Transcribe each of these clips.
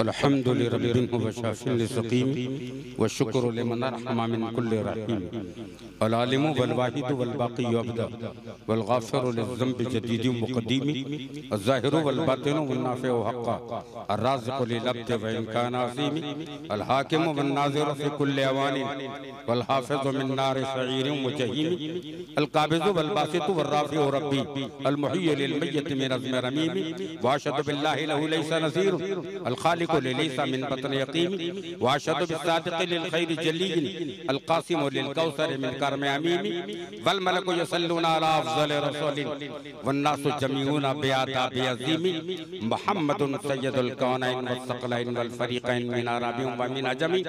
अल्हम्दुलिल्लाहि रब्बिल वशाफिल सकीम व शुक्र लिमन रहमा मिन कुल्लि रहीम अल आलिमु वल वाहिदु वल बाक़ी अबदा वल गाफ़िरु लिज़्ज़म्बि जदीदु मुक़द्दिमी अज़ ज़ाहिरु वल बातिनु वन नाफ़िउ हक़्क़ा अर राज़िक़ु लिल अब्दि व इन काना अज़ीमी अल हाकिमु वन नाज़िरु फ़ी कुल्लि अवानिन वल हाफ़िज़ु मिन नारि सईरिन व जहीमी अल क़ाबिज़ु वल बासितु वर राफ़िउ रब्बी अल मुहय्यि लिल मय्यति मिन अज़्मि रमीमी व अशहदु बिल्लाहि लहु लैसा नज़ीरुन अल खालिक़ु लिलैसा मिन बतनि यक़ीमी व अशहदु बिस्सादिक़ि लिल खैरि जलीइन अल क़ासिमु लिल कौसरि मिन करमि अमीमी वल मलकु युसल्लूना अला अफ़ज़लि रसूलिन वन नासु जमीऊना बिआदाबि अज़ीमी मुहम्मदुन सय्यदुल कौनैन वस्सक़लैन वल फ़रीक़ैन मिन अरबी व मिन अजमी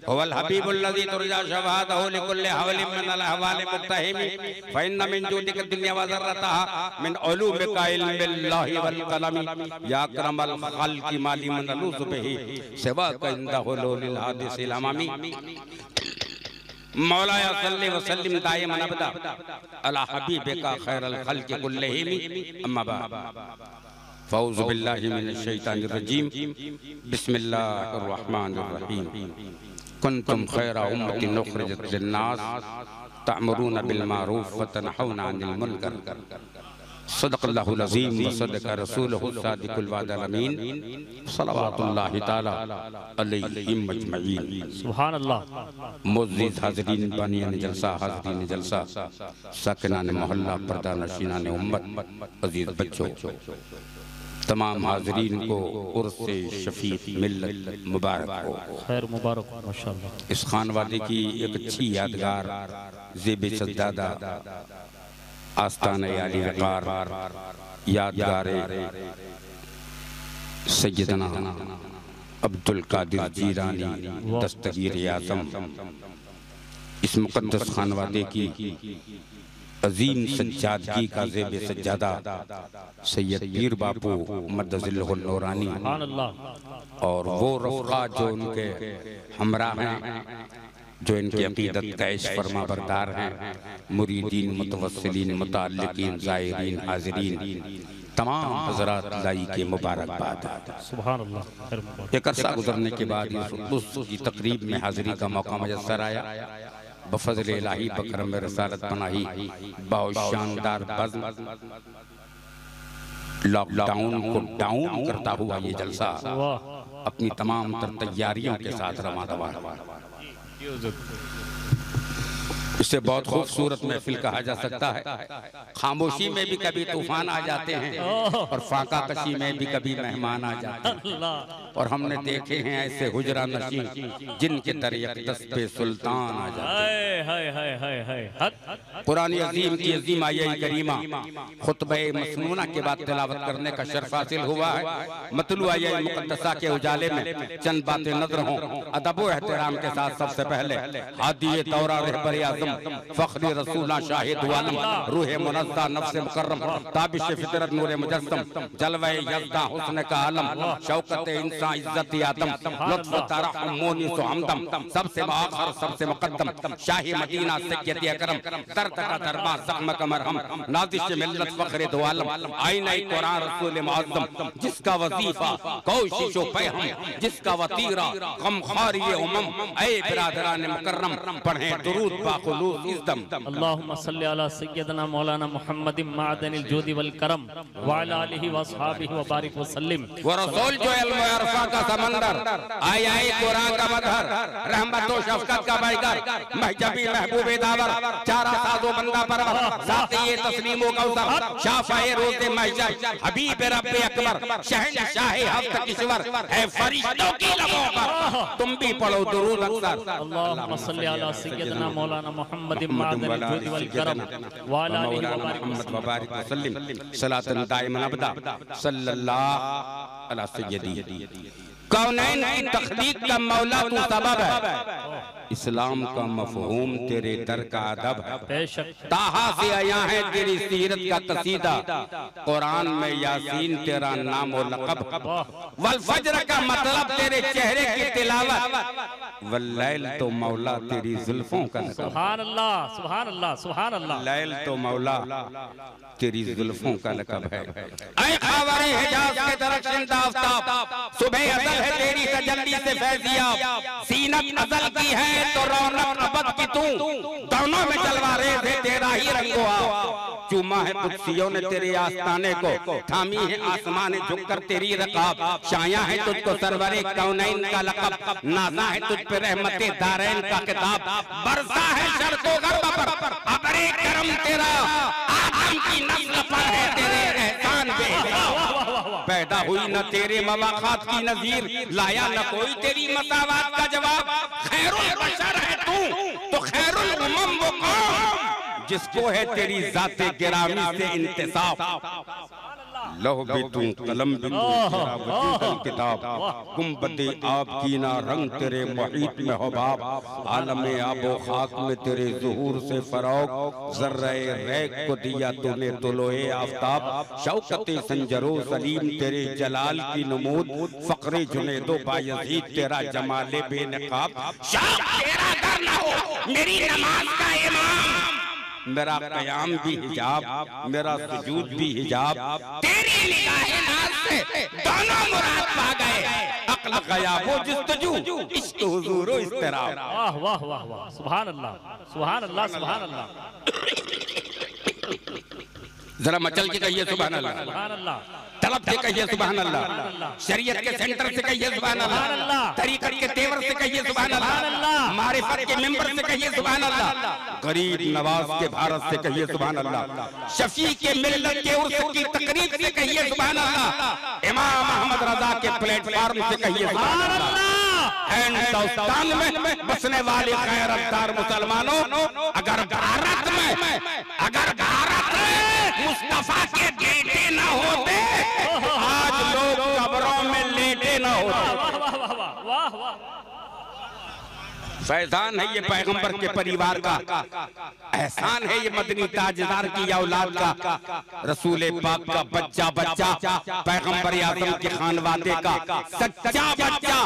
हुवल हबीबुल लज़ी तुरजा शफ़ाअतहु लिकुल्लि हवलिन मिन अल अहवालि मुक़्तहिमी फ़ इन्न मिन जूदिक दुन्या व ज़र्रतहा मिन उलूमिका इल्मिल्लाहि वल क़लमी या अकरमल ख़ल्क़ि माली मन अलूज़ु बिही सिवाका इंदहु लुलिल हादिसिल अमामी मौलाया सल्लि व सल्लिम दाइमन अबदा अला हबीबिका खैरल खल्क़ि कुल्लिहिम अम्मा बाद फ़ऊज़ु बिल्लाहि मिनश शैतानिर रजीम बिस्मिल्लाहिर रहमानिर रहीम कुंतुम खैरा उम्मतिन उख़रिजत लिन्नास तअमुरूना बिल मारूफ़ व तनहौना अनिल मुनकर सदक़ल्लाहुल अज़ीम व सदक़ रसूलुहु सादिक़ुल वादल अमीन सल्लल्लाहु तआला अलैहिम अजमईन। सुभान अल्लाह। मुअज़्ज़िज़ हाज़रीन बानियान जलसा, हाज़रीन जलसा, साकिनान मोहल्ला, पर्दा नशीनान उम्मत, अज़ीज़ बच्चों, तमाम हाज़रीन को उर्स शफ़ीक़ मिल्लत मुबारक हो। खैर मुबारक हो माशाअल्लाह। इस खानवादे की एक अच्छी यादगार ज़ेब सज्जादा आस्ताने आली वक़ार यादगारे सैयदना अब्दुल कादिर जीलानी दस्तगीर आज़म, इस मुक़द्दस खानवादे की अजीम सज्जादगी का ज़ेब सज्जादा सैयद पीर बापू मद्दज़िल्लहुल नूरानी और वो रफ़क़ा जो उनके हमरा हैं, जो इनकी अक़ीदत का इश फरमा बरदार हैं, मुरीदीन, मुतवस्सिलीन, मुतअल्लिक़ीन, ज़ायरीन, हाज़रीन, तमाम हज़रात लाई के मुबारकबाद। सुभान अल्लाह। एक अरसा गुज़रने के बाद उस की तक़रीब में हाज़िरी का मौका मुयस्सर आया। बफ़ज़्ल इलाही बकरम रसालत पनाही बहुत शानदार बज़्म, लॉकडाउन को डाउन करता हुआ ये जलसा अपनी तमाम तर तैयारियों के साथ रवां दवा। इससे बहुत खूबसूरत महफिल कहा जा सकता है। खामोशी में भी कभी तूफान आ जाते हैं और फाका कशी में भी कभी मेहमान आ जाते हैं। और हमने देखे हैं ऐसे हुजरा नशी जिनके दर यक़दस पे सुल्तान आ जाते हैं। कुरान अज़ीम की अज़ीम आयत करीमा खुतबे मसनूना के बाद तिलावत करने का शर्फ हासिल हुआ है। मतलू आयत मुक़द्दसा के उजाले में चंद बातें नज़र हों अदब व एहतराम के साथ। सबसे पहले हादी दौरा रहबर आज़म फ़ख्र रसूला शाहिद आलम रूह मुनज़्ज़ा नफ्स मुकर्रम ताबिश फितरत नूर मुजस्सम जलवे यज़्दा हुस्न का आलम शौकत इंसान इज़्ज़त आदम लुत्फ़ तरहम मोनिस हमदम सबसे आखिर सबसे मुक़द्दम शाही मदीना सय्यद अकरम दर्द का दरबा ज़ख्म का मरहम नाज़िश मिल्लत फ़ख्र दो आलम आईना कुरान रसूल मुअज़्ज़म जिसका वजीफा कोशिश व पैहम जिसका वतीरा गमख़ारी उमम ऐ बिरादरान मुकर्रम पढ़ें दुरूद बाक़ुलूब इज़्दम अल्लाहुम्मा सल्लि अला सय्यदना मौलाना मुहम्मदिन मादनिल जूदी वल करम व अला आलिहि व अस्हाबिहि व बारिक व सल्लिम। वो रसूल जो इल्म अरफा का समंदर आया है कुरान का मदहर रहमत व शफ़क़त का बैगर महजबी महबूब दावर चारा साज़ो बंदा परवर ज़ाते तस्लीम व कौसर शाफ़ाए रोज़े महशर हबीब रब्बे अकबर शहंशाह हफ्त किश्वर है फरिश्तों की लबों पर तुम भी पढ़ो दुरूद अक्सर। अल्लाहुम्मा सल्लि अला सय्यदना मौलाना मुहम्मदिन मादनिल जूदी वल करम व अला आलिहि व बारिक व सल्लिम सलातन दाइमन अबदा सल्लल्लाहु अला सय्यदी कौनैन की तख्लीक का मौला तू सबब है, इस्लाम का मफहूम तेरे दर का अदब है। ताहा से आया है तेरी सीरत का कसीदा, कुरान में यासीन तेरा नाम और लक़ब, वल फज्र का मतलब तेरे चेहरे की तिलावत तिलावत। वल्लैल तो मौला तेरी जुल्फों का लक़ब। सुभान अल्लाह, सुभान अल्लाह, सुभान अल्लाह। लैल तो मौला तेरी जुल्फों का लक़ब है। ऐ ख़ावरे हिजाज़ के दरख्शिंदा आफ़ताब, सुबह अज़ल है तेरी तजल्ली से फैज़ियाब। सीनत अज़ल की है तो रौनक अबद की तू, दोनों में जलवा रेज़ है तेरा ही रंगो आप। चूमा है कुदसियों ने तेरे आस्ताने को, थामी है आसमान झुककर तेरी रकाब। शाया है तुझको सरवरे कौनैन का लक़ब, नाज़ा है तुझ पे रहमते दारैन का किताब। बरसा है शर्तो गर्ब पर अबरे करम तेरा, आदम की नस्ल पर है तेरे एहसान बेहिसाब। पैदा हुई न तेरे मवाक़ात की नज़ीर, लाया न कोई तेरी मसावात का जवाब। खैरुल बशर है तू तो खैरुल उमम वो कौम, जिसको है तेरी ज़ाते गिरामी से इंतिसाब। लौह भी तू कलम भी तू तेरा वजूदल किताब, गुंबदे आब की ना रंग तेरे मुहीत में हो बाब। आलमे आबो खाक में तेरे ज़ुहूर से फरोग, ज़र्रे रैग को दिया तूने तुलोए आफ़ताब। शौकते संजरो सलीम तेरे जलाल की नमूद, फ़क्रे जुनैदो बायज़ीद तेरा जमाले बेनकाब। शौक तेरा दर न हो मेरी नमाज का इमाम, मेरा क़याम भी हिजाब मेरा सुजूद भी हिजाब। तेरी निगाहे नाज़ से दोनों मुराद पा गए, अक्ल ग़याब हो जुस्तजू इश्क़ हुज़ूर ओ इज़्तिराब। वाह वाह वाह वाह, सुभान अल्लाह, सुभान अल्लाह, सुभान अल्लाह। जरा मचल के कहिए सुभान अल्लाह, सुभान अल्लाह। तलब से कहिए सुभान अल्लाह, शरीयत के सेंटर से कहिए सुभान अल्लाह, तरीक़त के तेवर से कहिए सुभान अल्लाह, मारिफत के मिंबर से कहिए सुभान अल्लाह, गरीब नवाज के भारत से कहिए सुभान अल्लाह, शफी के मिल्लत के उर्स की तकरीब से कहिए सुभान अल्लाह, इमाम अहमद रजा के प्लेटफार्म से कहिए सुभान अल्लाह। हिंदुस्तान में बसने वाले गैरतदार मुसलमानों, अगर भारत में मुस्तफा के बेटे न होते, आज लोग कब्रों में लेटे न होते। फैजान है ये पैगंबर के परिवार का, एहसान है ये मदनी ताजदार की औलाद का, रसूल पाक का बच्चा बच्चा, पैगंबर आज़म के खानवादे का सच्चा बच्चा,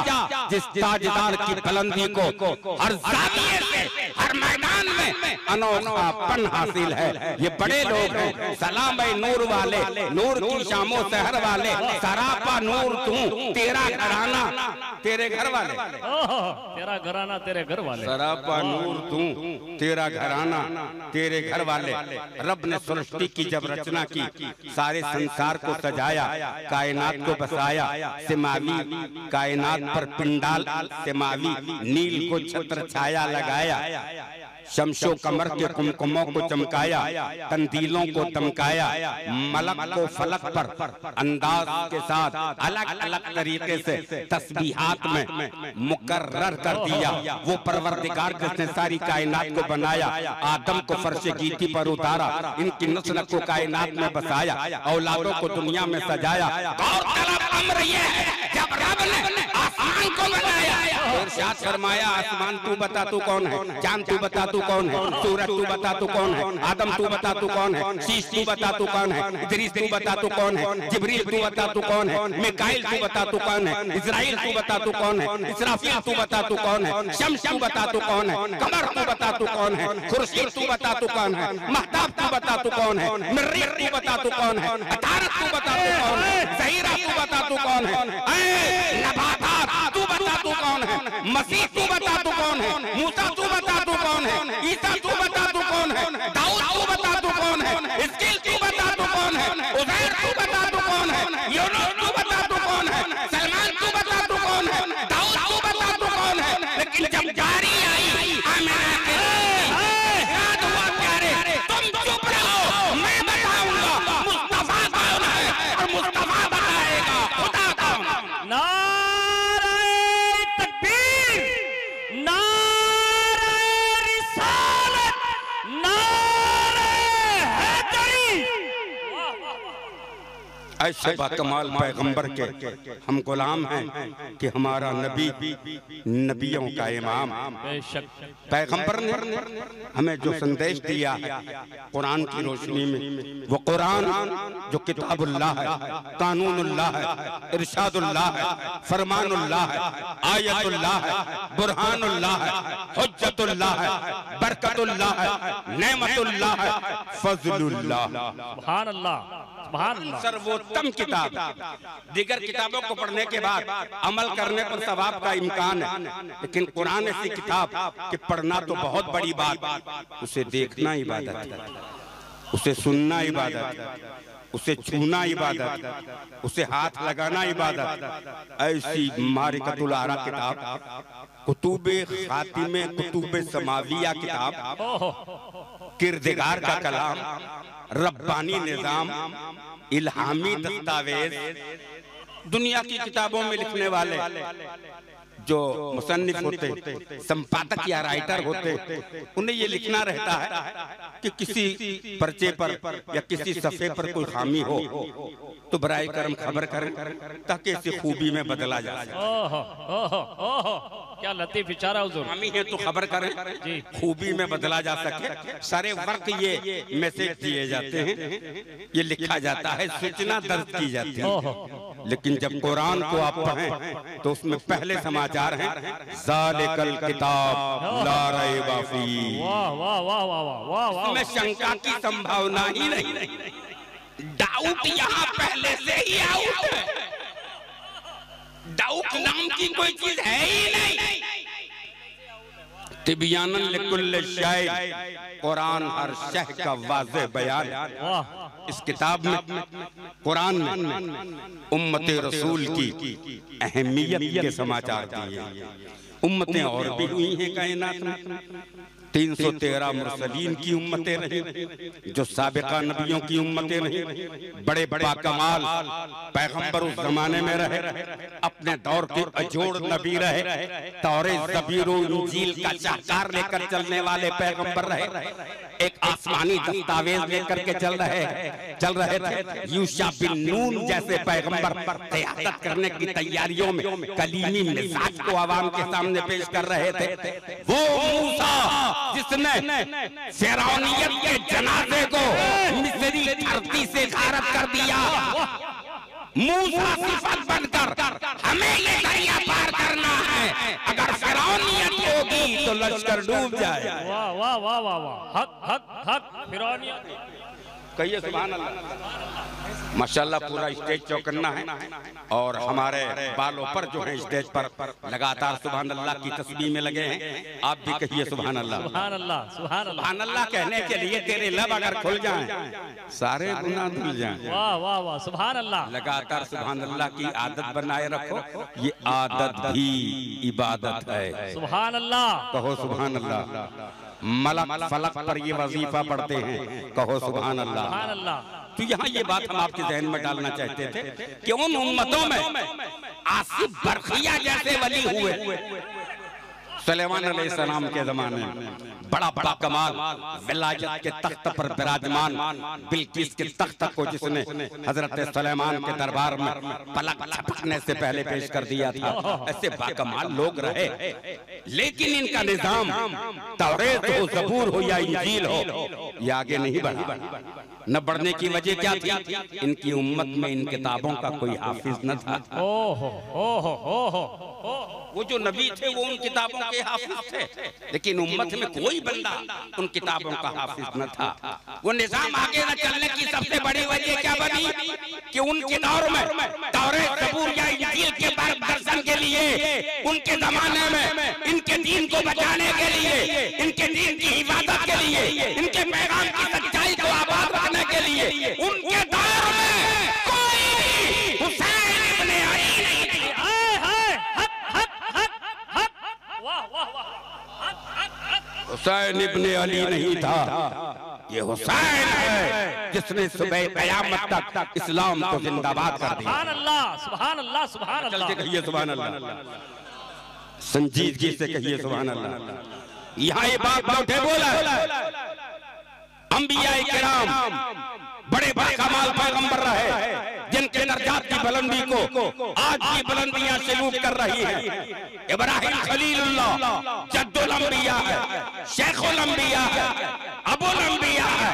जिस ताजदार की बुलंदी को हर ज़ाविये से हर मैदान में अनोखापन हासिल है। ये बड़े लोग हैं, सलाम है नूर वाले, नूर की शामो सहर वाले, सरापा नूर तू तेरा घराना तेरे घर वाले, तेरा घराना तेरे घर वाले, सरापा नूर तू तेरा घराना तेरे घर वाले। रब ने सृष्टि की जब रचना की, सारे संसार को सजाया, कायनात को बसाया, सिमावी कायनात पर पिंडाल सिमावी, नील को छत्र छाया लगाया, शमशो कमर के कुमकुमों को चमकाया, कंदीलों को तमकाया, मलक को फलक पर अंदाज के साथ अलग अलग तरीके से तस्बीहात में मुकर्रर कर दिया। वो परवरदिगार जिसने सारी कायनात को बनाया, आदम को फर्शे गीती पर उतारा, इनकी नस्ल को कायनात में बसाया, औलादों को दुनिया में सजाया। गौरतलब अम्र ये है, जब रब ने आसमान को बनाया, इरशाद फरमाया आसमान तू बता तू कौन है, चांद तू बता तू कौन है, सूरज तू बता तू कौन है, आदम तू बता तू कौन है, शीश तू बता तू कौन है, इदरीस तू बता तू कौन है, जिब्रील तू बता तू कौन है, मिकाइल तू बता तू कौन है, इज़राइल तू बता तू कौन है, इसराफील तू बता तू कौन है, शम्स तू बता तू कौन है, कमर तू बता तू कौन है, खुर्शीद तू बता तू कौन है, महताब तू बता तू कौन है, मर्रिख तू बता तू कौन है, अतारत तू बता तू कौन है, ज़हीरा तू बता तू कौन है, नबातात तू बता तू कौन है, मसीह तू बता तू कौन है, मूसा तू बता तू कौन है, ईसा तू बता तू कौन है, दाऊद तू बता तू कौन है, हिजकील तू बता तू कौन है, उज़ैर तू बता तू कौन है, यूनुस तू बता तू कौन है, सलमान तू बता तू कौन है, दाऊद तू बता तू कौन है। लेकिन जब जारी आई आमिना के याद हुआ प्यारे, तुम चुप रहो, मैं बताऊंगा मुस्तफा कौन है और मुस्तफा बताएगा खुदा कौन है। नारे तकबीर, नारे रिसालत, ऐसे बाकमाल पैगंबर के हम गुलाम हैं कि हमारा नबी नबियों का इमाम पैगंबर ने हमें जो संदेश दिया है कुरान की रोशनी में, वो कुरान जो किताबुल्लाह है, कानूनुल्लाह है, इरशादुल्लाह है, फरमानुल्लाह है, आयतुल्लाह है, बुरहानुल्लाह है, हुज्जतुल्लाह है, बरकतुल्लाह है, नेमतुल्लाह है, फज़लुल्लाह। सुभान अल्लाह, सुभान अल्लाह। सर्वोत्तम किताब। दीगर किताबों को पढ़ने के बाद अमल करने पर सवाब का इम्कान है, लेकिन कुरान ऐसी किताब कि पढ़ना तो बहुत बड़ी बात, उसे देखना इबादत है, उसे सुनना इबादत है, उसे छूना इबादत, उसे हाथ लगाना इबादत। ऐसी मारिकतुल आरा किताब, कुतुबे खातिमे कुतुबे समाविया किताब, किरदिगार का कलाम, रब्बानी निजाम, इल्हामी दस्तावेज। दुनिया की किताबों में लिखने वाले जो मुसन्निफ होते, संपादक या राइटर होते, उन्हें ये लिखना रहता है कि किसी पर्चे पर या किसी सफ़े पर कोई खामी हो तो बराए करम खबर करें ताकि इसे खूबी में बदला जा सके। क्या लतीफ इशारा हुजूर। खामी है तो खबर करें, खूबी में बदला जा सके। सारे वक्त ये मैसेज दिए जाते हैं, ये लिखा जाता है, सूचना दर्ज की जाती है। लेकिन जब कुरान को आप पढ़ें तो उसमें पहले समाचार हैं, ज़ालिकल किताब ला रैब फीह। वाह वाह वाह वाह वाह वाह। इसमें शंका की संभावना ही नहीं, डाउट यहाँ पहले से ही आउट है। डाउट नाम की कोई चीज है ही नहीं। तिबियानन लिकुल्ल शै, कुरान हर शह का वाज़ेह बयान। इस किताब में, कुरान में उम्मते रसूल की अहमियत के समाचार दिए। उम्मतें और भी हुई हैं कायनात में, 313 मुरसलीन की उम्मतें रही, जो साबिका नबियों की उम्मतें रही। बड़े बड़ा कमाल पैगंबर उस जमाने में रहे, अपने दौर के अजोड़ नबी रहे, तौरेत ज़बूर इंजील का शाहकार लेकर चलने वाले पैगंबर रहे। एक आसमानी दस्तावेज लेकर के चल रहे थे। यूशा बिन नून जैसे पैगंबर क़यादत करने की तैयारियों में कलीमी मिजाज को आवाम के सामने पेश कर रहे थे। वो मूसा जिसने फ़िरौनियत के जनाजे को मिस्री धरती से गारत कर दिया, मूसा सिफत बनकर हमें ये दरिया पार करना है। अगर फ़िरौनियत होगी तो लश्कर डूब जाए। वाह वाह वाह वाह वाह। हक हक हक फ़िरौनियत। कहिए सुभान अल्लाह। माशाल्लाह पूरा स्टेज चौकन्ना है और हमारे बालों पर जो है स्टेज पर लगातार सुभान अल्लाह की तस्बीह में लगे हैं। आप भी कहिए सुभान अल्लाह। सुभान अल्लाह, सुभान अल्लाह। सुभान अल्लाह कहने के लिए तेरे लब अगर खुल जाएं, सारे गुनाह धुल जाएं। वाह वाह वाह, सुभान अल्लाह। लगातार सुभान अल्लाह की आदत बनाए रखो, ये आदत भी इबादत है। सुभान अल्लाह, कहो सुभान अल्लाह। मलक फलक पर ये वजीफा पढ़ते हैं, कहो सुभान अल्लाह। सुभान अल्लाह। तो यहाँ ये बात हम आपके जहन में डालना चाहते थे कि उन उम्मतों में आसिफ बरखिया जैसे वली हुए। सुलेमान अलैहिस्सलाम के जमाने में बड़ा बड़ा कमाल, विलायत के तख्त पर विराजमान बिल्किस के तख्त को जिसने हजरत सुलेमान के दरबार में पलक झपकने से पहले पेश कर दिया था, ऐसे बाकमाल लोग रहे। लेकिन इनका निजाम तौरेत हो, ज़बूर हो या इंजील हो, ये आगे नहीं बढ़ा। न बढ़ने की वजह क्या थी? इनकी उम्मत में इन किताबों का कोई हाफिज न था। ओहो ओहो ओहो। वो जो नबी थे वो उन किताबों के हाफिज थे, लेकिन उम्मत में कोई बंदा उन किताबों का हाफिज न था। वो निजाम आगे न चलने की सबसे बड़ी वजह क्या बनी कि उनके दौर में तौरेत, ज़बूर या इंजील के मार्गदर्शन के लिए, उनके जमाने में इनके दीन को बचाने के लिए, इनके दीन की हिफाजत के लिए, इनके पैगाम की सच्चाई को आबाद रखने के लिए उनके दौर में कोई भी हुसैन इब्ने अली नहीं था। हुसैन इब्ने अली नहीं था, ये हुसैन है जिसने सुबह क़यामत तक इस्लाम को जिंदाबाद कर दिया। सुभान अल्लाह, सुभान अल्लाह, सुभान अल्लाह। चल के कहिए सुभान अल्लाह, संजीदगी से कहिए सुभान अल्लाह। यहाँ ये बात उठे बोला, अंबिया किराम बड़े बड़े कमाल पैगंबर रहे, जिनके के दर्जात की बुलंदी को आज की बुलंदियां सलूट कर रही हैं। इब्राहिम खलीलुल्लाह जद्दुल अंबिया है, शेखुल अंबिया है, अबुल अंबिया है,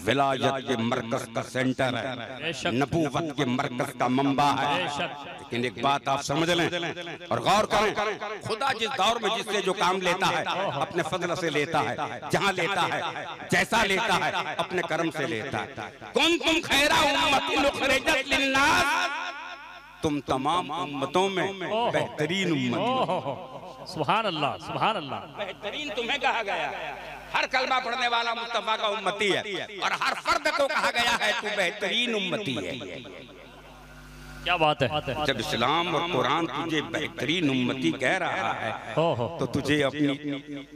विलायत के मरकज का सेंटर है, नबूवत के मरकज का मंबा है। लेकिन एक बात आप समझ लें और गौर करें, खुदा जिस दौर में जिससे जो काम लेता है अपने फजल से लेता है, जहां लेता है जैसा लेता है अपने कर्म से लेता है। कुंतुम खैरा उम्मतिन उखरिजत लिन्नास, तुम तमाम उम्मतों में बेहतरीन उम्मत। सुभान अल्लाह, सुभान अल्लाह। बेहतरीन तुम्हें कहा गया। हर कलमा पढ़ने वाला मुस्तफा का उम्मती है और हर फर्द को कहा गया है तू बेहतरीन उम्मती है। क्या बात है। जब इस्लाम और कुरान तुझे बेहतरीन उम्मती कह रहा है तो तुझे अपनी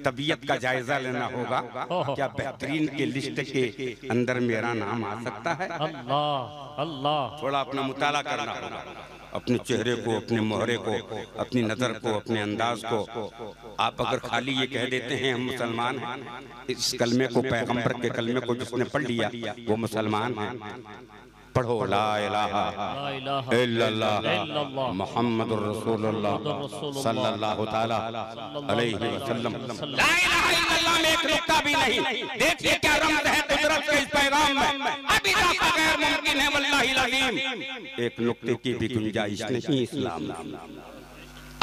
तबीयत का जायजा लेना होगा। क्या बेहतरीन के लिस्ट के अंदर मेरा नाम आ सकता है? अल्लाह अल्लाह। थोड़ा अपना मुताला करना होगा, अपने चेहरे को, अपने मोहरे को, अपनी नजर को, अपने अंदाज को। आप अगर खाली ये कह देते हैं हम मुसलमान हैं, इस कलमे को, पैगंबर के कलमे को जिसने पढ़ लिया वो मुसलमान है। पढ़ो ला इलाहा इल्लल्लाह मुहम्मदुर रसूलुल्लाह सल्लल्लाहु तआला अलैहि वसल्लम। ला इलाहा इल्लल्लाह में एक नुक्ता भी नहीं। देखिए क्या रमज़ है कुदरत के इस पैगाम में। अभी तक गैर मुमकिन है वल्लाहिल अज़ीम, एक नुक्ते की भी गुंजाइश नहीं इस्लाम में।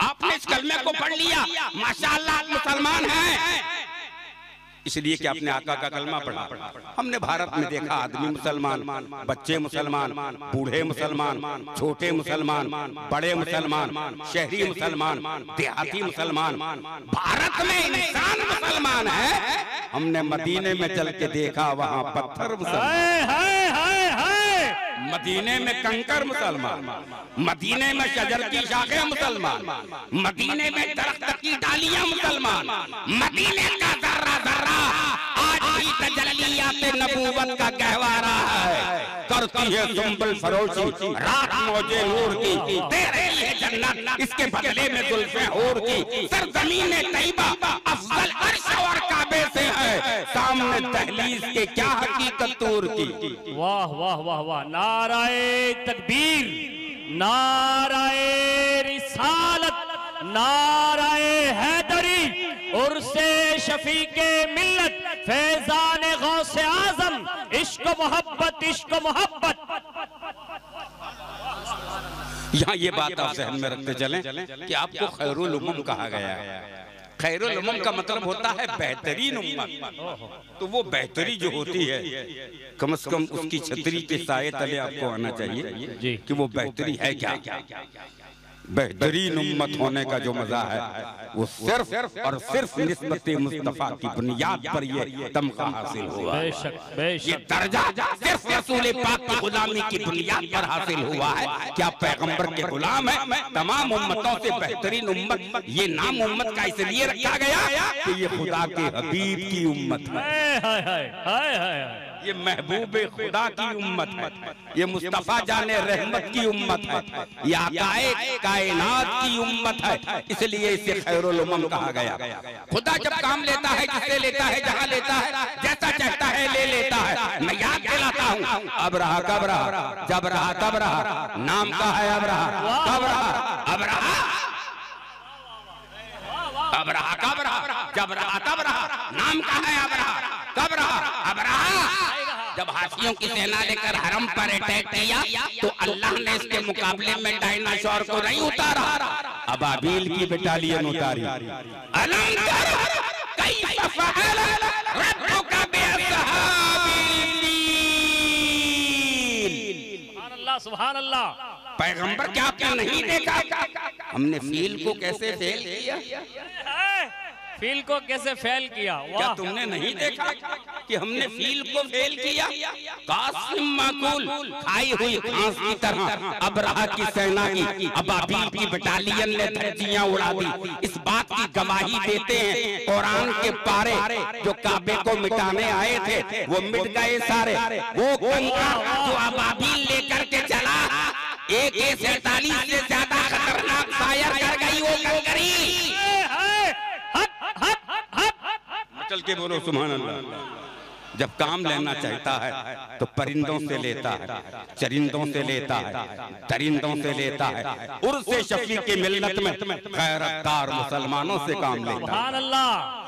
आपने इस कलमे को पढ़ लिया, माशाअल्लाह आप मुसलमान हैं, इसलिए कि आपने आका का कलमा पढ़ा। हमने भारत में देखा आदमी मुसलमान, बच्चे मुसलमान, बूढ़े मुसलमान, छोटे मुसलमान, बड़े मुसलमान, शहरी मुसलमान, देहाती मुसलमान। भारत में इंसान मुसलमान है। हमने मदीने में चल के देखा वहाँ पत्थर मुसलमान, मदीने में कंकर मुसलमान, मदीने में शजर की शाखें मुसलमान, मदीने में दरख्त की डालियां मुसलमान, मदीने का जर्रा जर्रा आज भी तजल्लियात नबूवत का गहवारा है। करती है सुंबल फरोशी रात मौजे नूर की, दे रही है जन्नत इसके बदले में जुल्फे हूर की। सरजमीन तैयबा अफजल अर्श और काबे से है, सामने दहलीज के क्या हकीकत तूर की। वाह वाह वाह वाह। नाराए तकबीर, नाराए रिसालत, नाराए हैदरी, उर्से शफीके मिल्लत, फैजान गौसे आजम, इश्क मोहब्बत, इश्क मोहब्बत। यहाँ ये बात आप ज़हन में रखते चलें कि आपको खैरुल उम्म कहा गया है। खैरुल उम्म का मतलब होता है बेहतरीन उम्मत। तो वो बेहतरी जो होती है कम से कम उसकी छतरी के साए तले आपको आना चाहिए कि वो बेहतरी है क्या। बेहतरीन उम्मत होने का जो मजा है वो सिर्फ और सिर्फ निस्बत मुस्तफा की बुनियाद पर ये तमगा हासिल हुआ। ये दर्जा सिर्फ रसूल पाक की गुलामी की बुनियाद पर हासिल हुआ है। क्या पैगंबर के गुलाम है। तमाम उम्मतों से बेहतरीन उम्मत, ये नाम उम्मत का इसलिए रखा गया कि ये खुदा के हबीब की उम्मत है, ये महबूब खुदा की उम्मत है, ये मुस्तफा जाने रहमत की उम्मत है, ये आकाए कायनात की उम्मत है। इसलिए इसे खैरुल उम्म कहा गया। खुदा जब काम लेता है, जिससे लेता है, जहां लेता है, जैसा चाहता है ले लेता है। मैं याद दिलाता हूँ, अब रहा कब रहा, जब रहा तब रहा। नाम का है अब रहा कब रहा, अब रहा, अब रहा कब रहा, जब रहा तब रहा। नाम का है अब रहा कब रहा, अब रहा। जब हाथियों की सेना लेकर हरम पर अटैक किया तो अल्लाह ने इसके मुकाबले में डायनासोर को नहीं उतारा, अबाबील की बटालियन उतारी। अलम तरा कैफ फअल रब्बुका बिअस्हाबिल। सुभान अल्लाह, सुभान अल्लाह। पैगंबर क्या क्या नहीं देखा, हमने फील को कैसे फेल किया, फील को कैसे फेल किया। क्या तुमने नहीं देखा कि हमने फील को फेल किया। कासिम माकूल खाई हुई घास की तरह अबरहा की सेना की अबाबील की बटालियन ने धज्जियां उड़ा दी। इस बात की गवाही देते हैं कुरान के पारे जो काबे को मिटाने आए थे वो मिट गए सारे। वो कंकर जो अबाबील लेकर के चला AK-47 से ज्यादा खतरनाक फायर कर गई वो कंकरी। चल के बोलो सुभान अल्लाह। जब काम लेना चाहता है तो परिंदों से लेता है, चरिंदों से लेता है, दरिंदों से लेता है। उर्स शफी के मिल्लत में गैरतदार मुसलमानों से काम लेता है।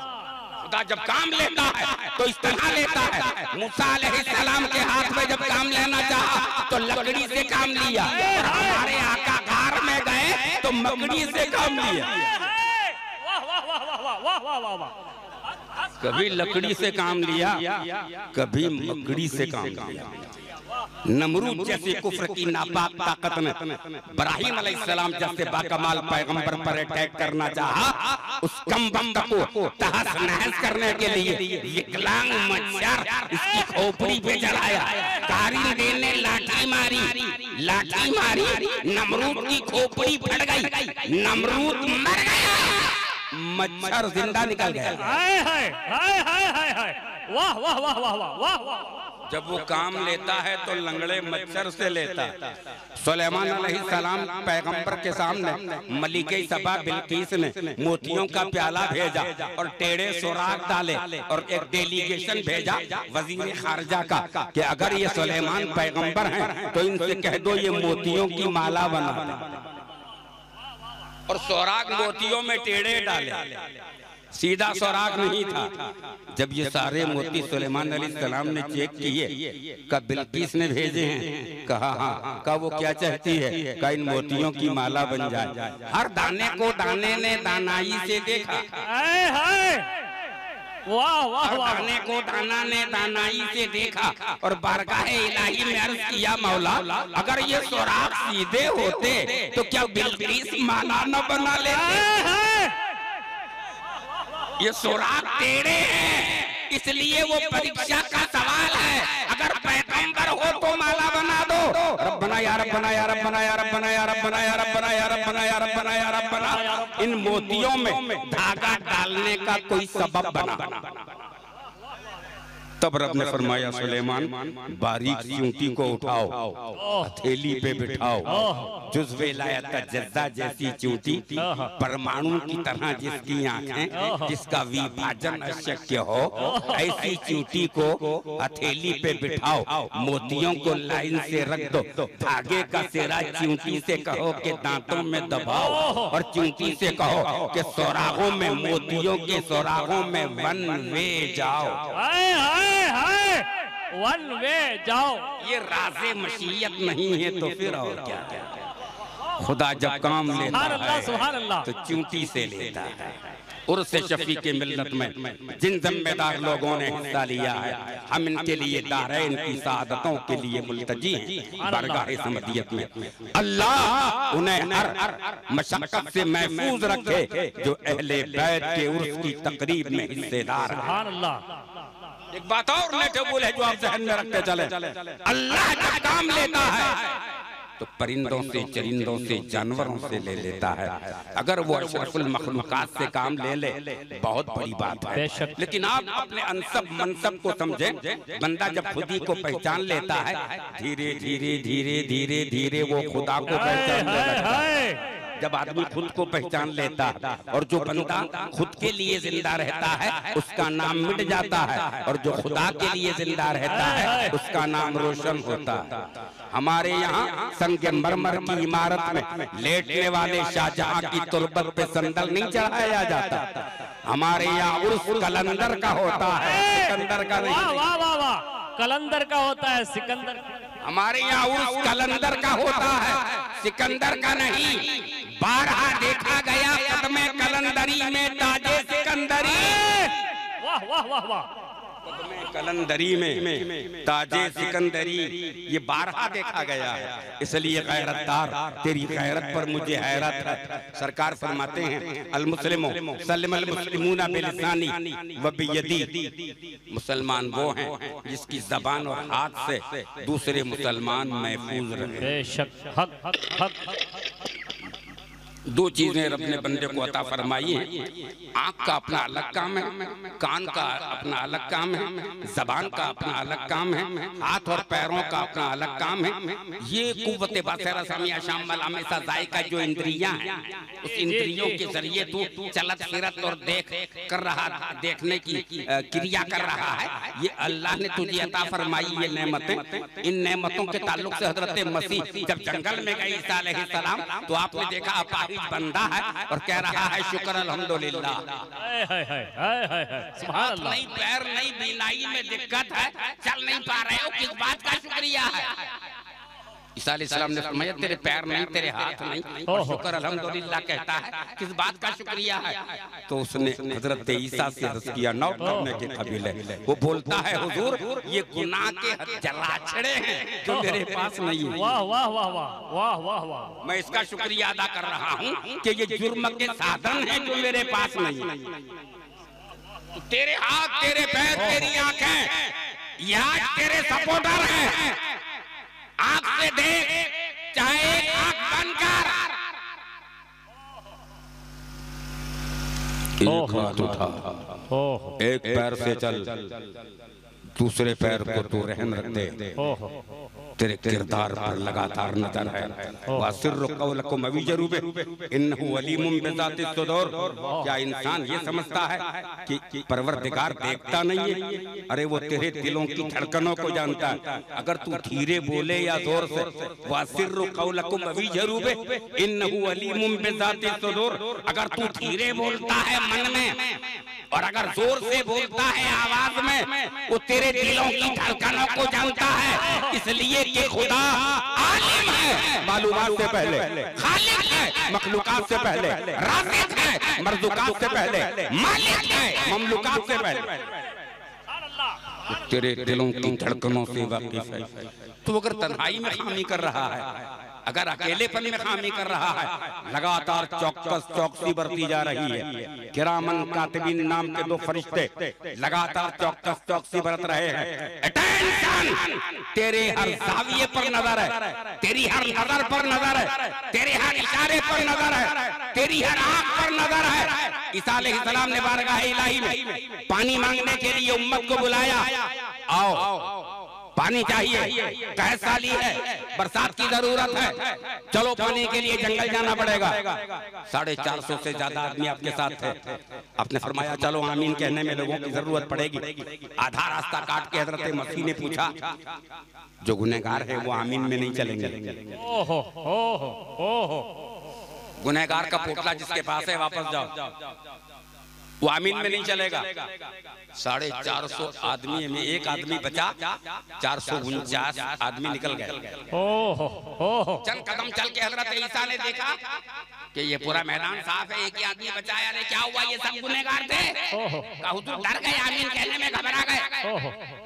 खुदा जब काम लेता है तो इस तरह लेता है। मूसा अलैहिस्सलाम के हाथ में जब काम लेना चाहा तो लकड़ी से काम लिया, और हमारे आका घर में गए तो मकड़ी से काम लिया। कभी लकड़ी से काम लिया, कभी मकड़ी से काम लिया। नमरूद जैसे कुफ्र की नापाक ताकत में इब्राहीम अलैहिस्सलाम जैसे बाकमाल पैगंबर पर अटैक करना चाहा, उस कमबख्त को तहस नहस करने के लिए विकलांग मच्छर इसकी खोपड़ी पे चढ़ाया। कारिंदे ने लाठी मारी, नमरूद की खोपड़ी फट गई, नमरूद मर गया, मच्छर जिंदा निकल गया। वाह वाह वाह वाह वाह वाह। जब वो काम लेता है तो लंगड़े मच्छर से लेता है। सुलेमान अलैहिस्सलाम पैगंबर के सामने मलिके सबा बिल्किस ने मोतियों का प्याला भेजा और टेढ़े सुराख डाले और एक डेलीगेशन भेजा वजीर खारजा का कि अगर ये सुलेमान पैगंबर हैं तो इनसे कह दो ये मोतियों की माला बना दे। और सुराख मोतियों में टेढ़े डाले, सीधा सुराख नहीं था। जब ये सारे मोती सुलेमान अलैहिस्सलाम ने चेक किए, कब बिल्किस ने भेजे हैं, कहा हाँ, कहा वो क्या चाहती है, कहा इन मोतियों की माला बन जाए। हर दाने को दाने ने दानाई से देखा, वाह वाह, दाने को दाना ने दानाई से देखा और बारगाहे इलाही में अर्ज किया, मौला अगर ये सुराख सीधे होते तो क्या बिल्किस माला न बना लेते। ये सुराख टेढ़े हैं, इसलिए वो परीक्षा का सवाल है। अगर पैगंबर हो तो माला बना दो। रब्बना या रब्बना या रब्बना या रब्बना या रब्बना या रब्बना या रब्बना या रब्बना या रब्बना। इन मोतियों में धागा डालने का कोई सबब बना। तब रब ने फरमाया, सुलेमान बारीक चींटी को उठाओ, हथेली पे बिठाओ, जुज़्वे लायत का जज्जा जैसी चींटी, परमाणु की तरह जिसकी आंखें, जिसका विभाजन अशक्य हो, ऐसी चींटी को हथेली पे बिठाओ, मोतियों को लाइन से रख दो, धागे का सिरा चींटी से कहो कि दांतों में दबाओ, और चींटी से कहो कि सुराखों में, मोतियों के सुराखों में वन वे जाओ। वन वे जाओ। ये राज़े मशीयत नहीं है तो फिर और क्या। खुदा जब काम लेता है तो चींटी से लेता है। उर्स शफी के मिल्लत में जिन जिम्मेदार लोगों ने हिस्सा लिया है, हम इनके लिए दारैन की सादतों के लिए मुल्तजी हैं बारगाह समदियत में। अल्लाह उन्हें हर मशक्कत से महफूज रखे जो अहले बैत के उर्स की तकरीब में हिस्सेदार हैं। एक बात और नेटेबुल है जो आप ज़हन में रखते चले, अल्लाह जब काम लेता है तो परिंदों से, चरिंदों से, जानवरों से ले लेता है। अगर वो अशरफुल मखलूकात से काम ले बहुत बड़ी बात है, लेकिन आप अपने अनसब मनसब को समझें। बंदा जब खुद ही को पहचान लेता है, धीरे धीरे धीरे धीरे धीरे वो खुदा को पहचान लेता है। जब आदमी खुद को पहचान लेता है और जो बंदा खुद के लिए जिंदा रहता है उसका नाम मिट जाता है, और जो खुदा के लिए जिंदा रहता है उसका नाम रोशन होता है। हमारे यहाँ संग मरमर की इमारत में लेटने वाले शाहजहां की तुरबत पे संदल नहीं चढ़ाया जाता। हमारे यहाँ उर्स कलंदर का होता है, सिकंदर का नहीं। वाह वाह वाह, कलंदर का होता है, सिकंदर। हमारे यहाँ उर्स कलंदर का होता है, सिकंदर का नहीं। बारहा देखा गया कदमे कलंदरी में ताजे सिकंदरी। वाह वाह वाह वाह, कलंदरी में ताजे सिकंदरी, ये बारहा देखा गया है। इसलिए गैरतदार, तेरी गैरत पर मुझे हैरत है। सरकार फरमाते हैं, अल मुस्लिमो सल्लमल मुस्लिमूना बिलिसानी व बियदी। मुसलमान वो हैं जिसकी जबान और हाथ से दूसरे मुसलमान महफूज रहे। बेशक, हक हक हक। दो चीजें रब ने बंदे को अता फरमाई हैं। आँख का अपना अलग काम है, कान का अपना अलग काम है, जबान का अपना अलग काम है, हाथ और पैरों का अपना अलग काम है। ये कुव्वत बसर समिया शामिल हमेशा जायका जो इंद्रियां हैं, उस इंद्रियों के जरिए तू चलत फिरत और देख कर रहा, देखने की क्रिया कर रहा है। ये अल्लाह ने तुझे अता फरमाई ये नेमतें। इन नेमतों के ताल्लुक से हजरत मसीह जब जंगल में गए ईसा अलैहिस्सलाम, तो आपने देखा अपाहिज बंदा है और कह रहा है शुक्र अल्हम्दुलिल्लाह। हाथ नहीं, पैर नहीं, बीनाई में दिक्कत है, चल नहीं पा रहे हो, किस बात का शुक्रिया है? ईसा अलैहिस्सलाम ने फरमाया तेरे पैर नहीं, तेरे हाथ नहीं, और शुक्र अल्हम्दुलिल्लाह कहता है, किस बात का शुक्रिया है? तो उसने हजरत ईसा से अर्ज किया नौ करने के काबिल है। वो बोलता है हुजूर ये गुनाह के जलाछड़े हैं जो मेरे पास नहीं है। वाह वाह वाह वाह वाह वाह वाह। मैं इसका शुक्रिया अदा कर रहा हूँ कि ये जुर्म के साधन हैं जो मेरे पास नहीं है। तो तेरे हाथ, तेरे पैर, तेरी आंखें याद तेरे सपोर्टर हैं। आंख से देख, चाहे आंख बंद कर। एक हाथ उठा, एक पैर से चल, दूसरे पैर को तू रहन रख दे। तेरे किरदार पर लगातार नजर है। वासिर्रु कौलकुम अवीजरूबे इन्नहु अलीमुम बिज़ातिस सुदूर। क्या इंसान ये समझता है कि परवरदिगार देखता नहीं है? अरे वो तेरे दिलों की धड़कनों को जानता है। अगर तू धीरे बोले या जोर से, वासिर्रु कौलकुम अवीजरूबे इन्नहु अलीमुम बिज़ातिस सुदूर, अगर तू धीरे बोलता है मन में और अगर जोर से बोलता है आवाज में, वो तेरे दिलों की धड़कनों को जानता है। इसलिए कि खुदा आलिम है, मालूमात से पहले, खालिक है, मखलूकात से पहले, राज़िक है, मर्ज़ूकात से पहले, मालिक है, ममलूकात से पहले। तेरे दिलों की धड़कनों से वाकिफ है। तो अगर तन्हाई में खामी कर रहा है, अगर अकेलेपन में खामी कर रहा है, लगातार चौकसी बरती जा रही है। किरामन कातिबीन नाम के दो फरिश्ते लगातार चौकसी बरत रहे हैं। अटेंशन, तेरे हर जाविये पर नजर है, तेरी हर नजर पर नजर है, तेरे हर इशारे पर नजर है, तेरी हर आंख पर नजर है। ईसा अलैहिस्सलाम ने बारगाह इलाही में पानी मांगने के लिए उम्मत को बुलाया, आओ पानी चाहिए, कहत साली है, बरसात की जरूरत है, चलो पानी के लिए जंगल जाना पड़ेगा। 450 से ज्यादा आदमी आपके साथ थे। आपने फरमाया चलो आमीन कहने में लोगों की जरूरत पड़ेगी। आधा रास्ता काट के हजरत मसीह ने पूछा, जो गुनहगार है वो आमीन में नहीं चलेंगे? गुनहगार का पोटला जिसके पास है वापस जाओ, वो आमीन में नहीं चलेगा। 450 आदमी में एक आदमी बचा, 449 आदमी निकल गए। चंद कदम चल के हजरत ईसा ने देखा कि ये पूरा मैदान साफ है, एक ही आदमी बचा है। अरे क्या हुआ, ये सब गुनहगार थे। हुजूर डर गए, आमीन कहने में घबरा गए,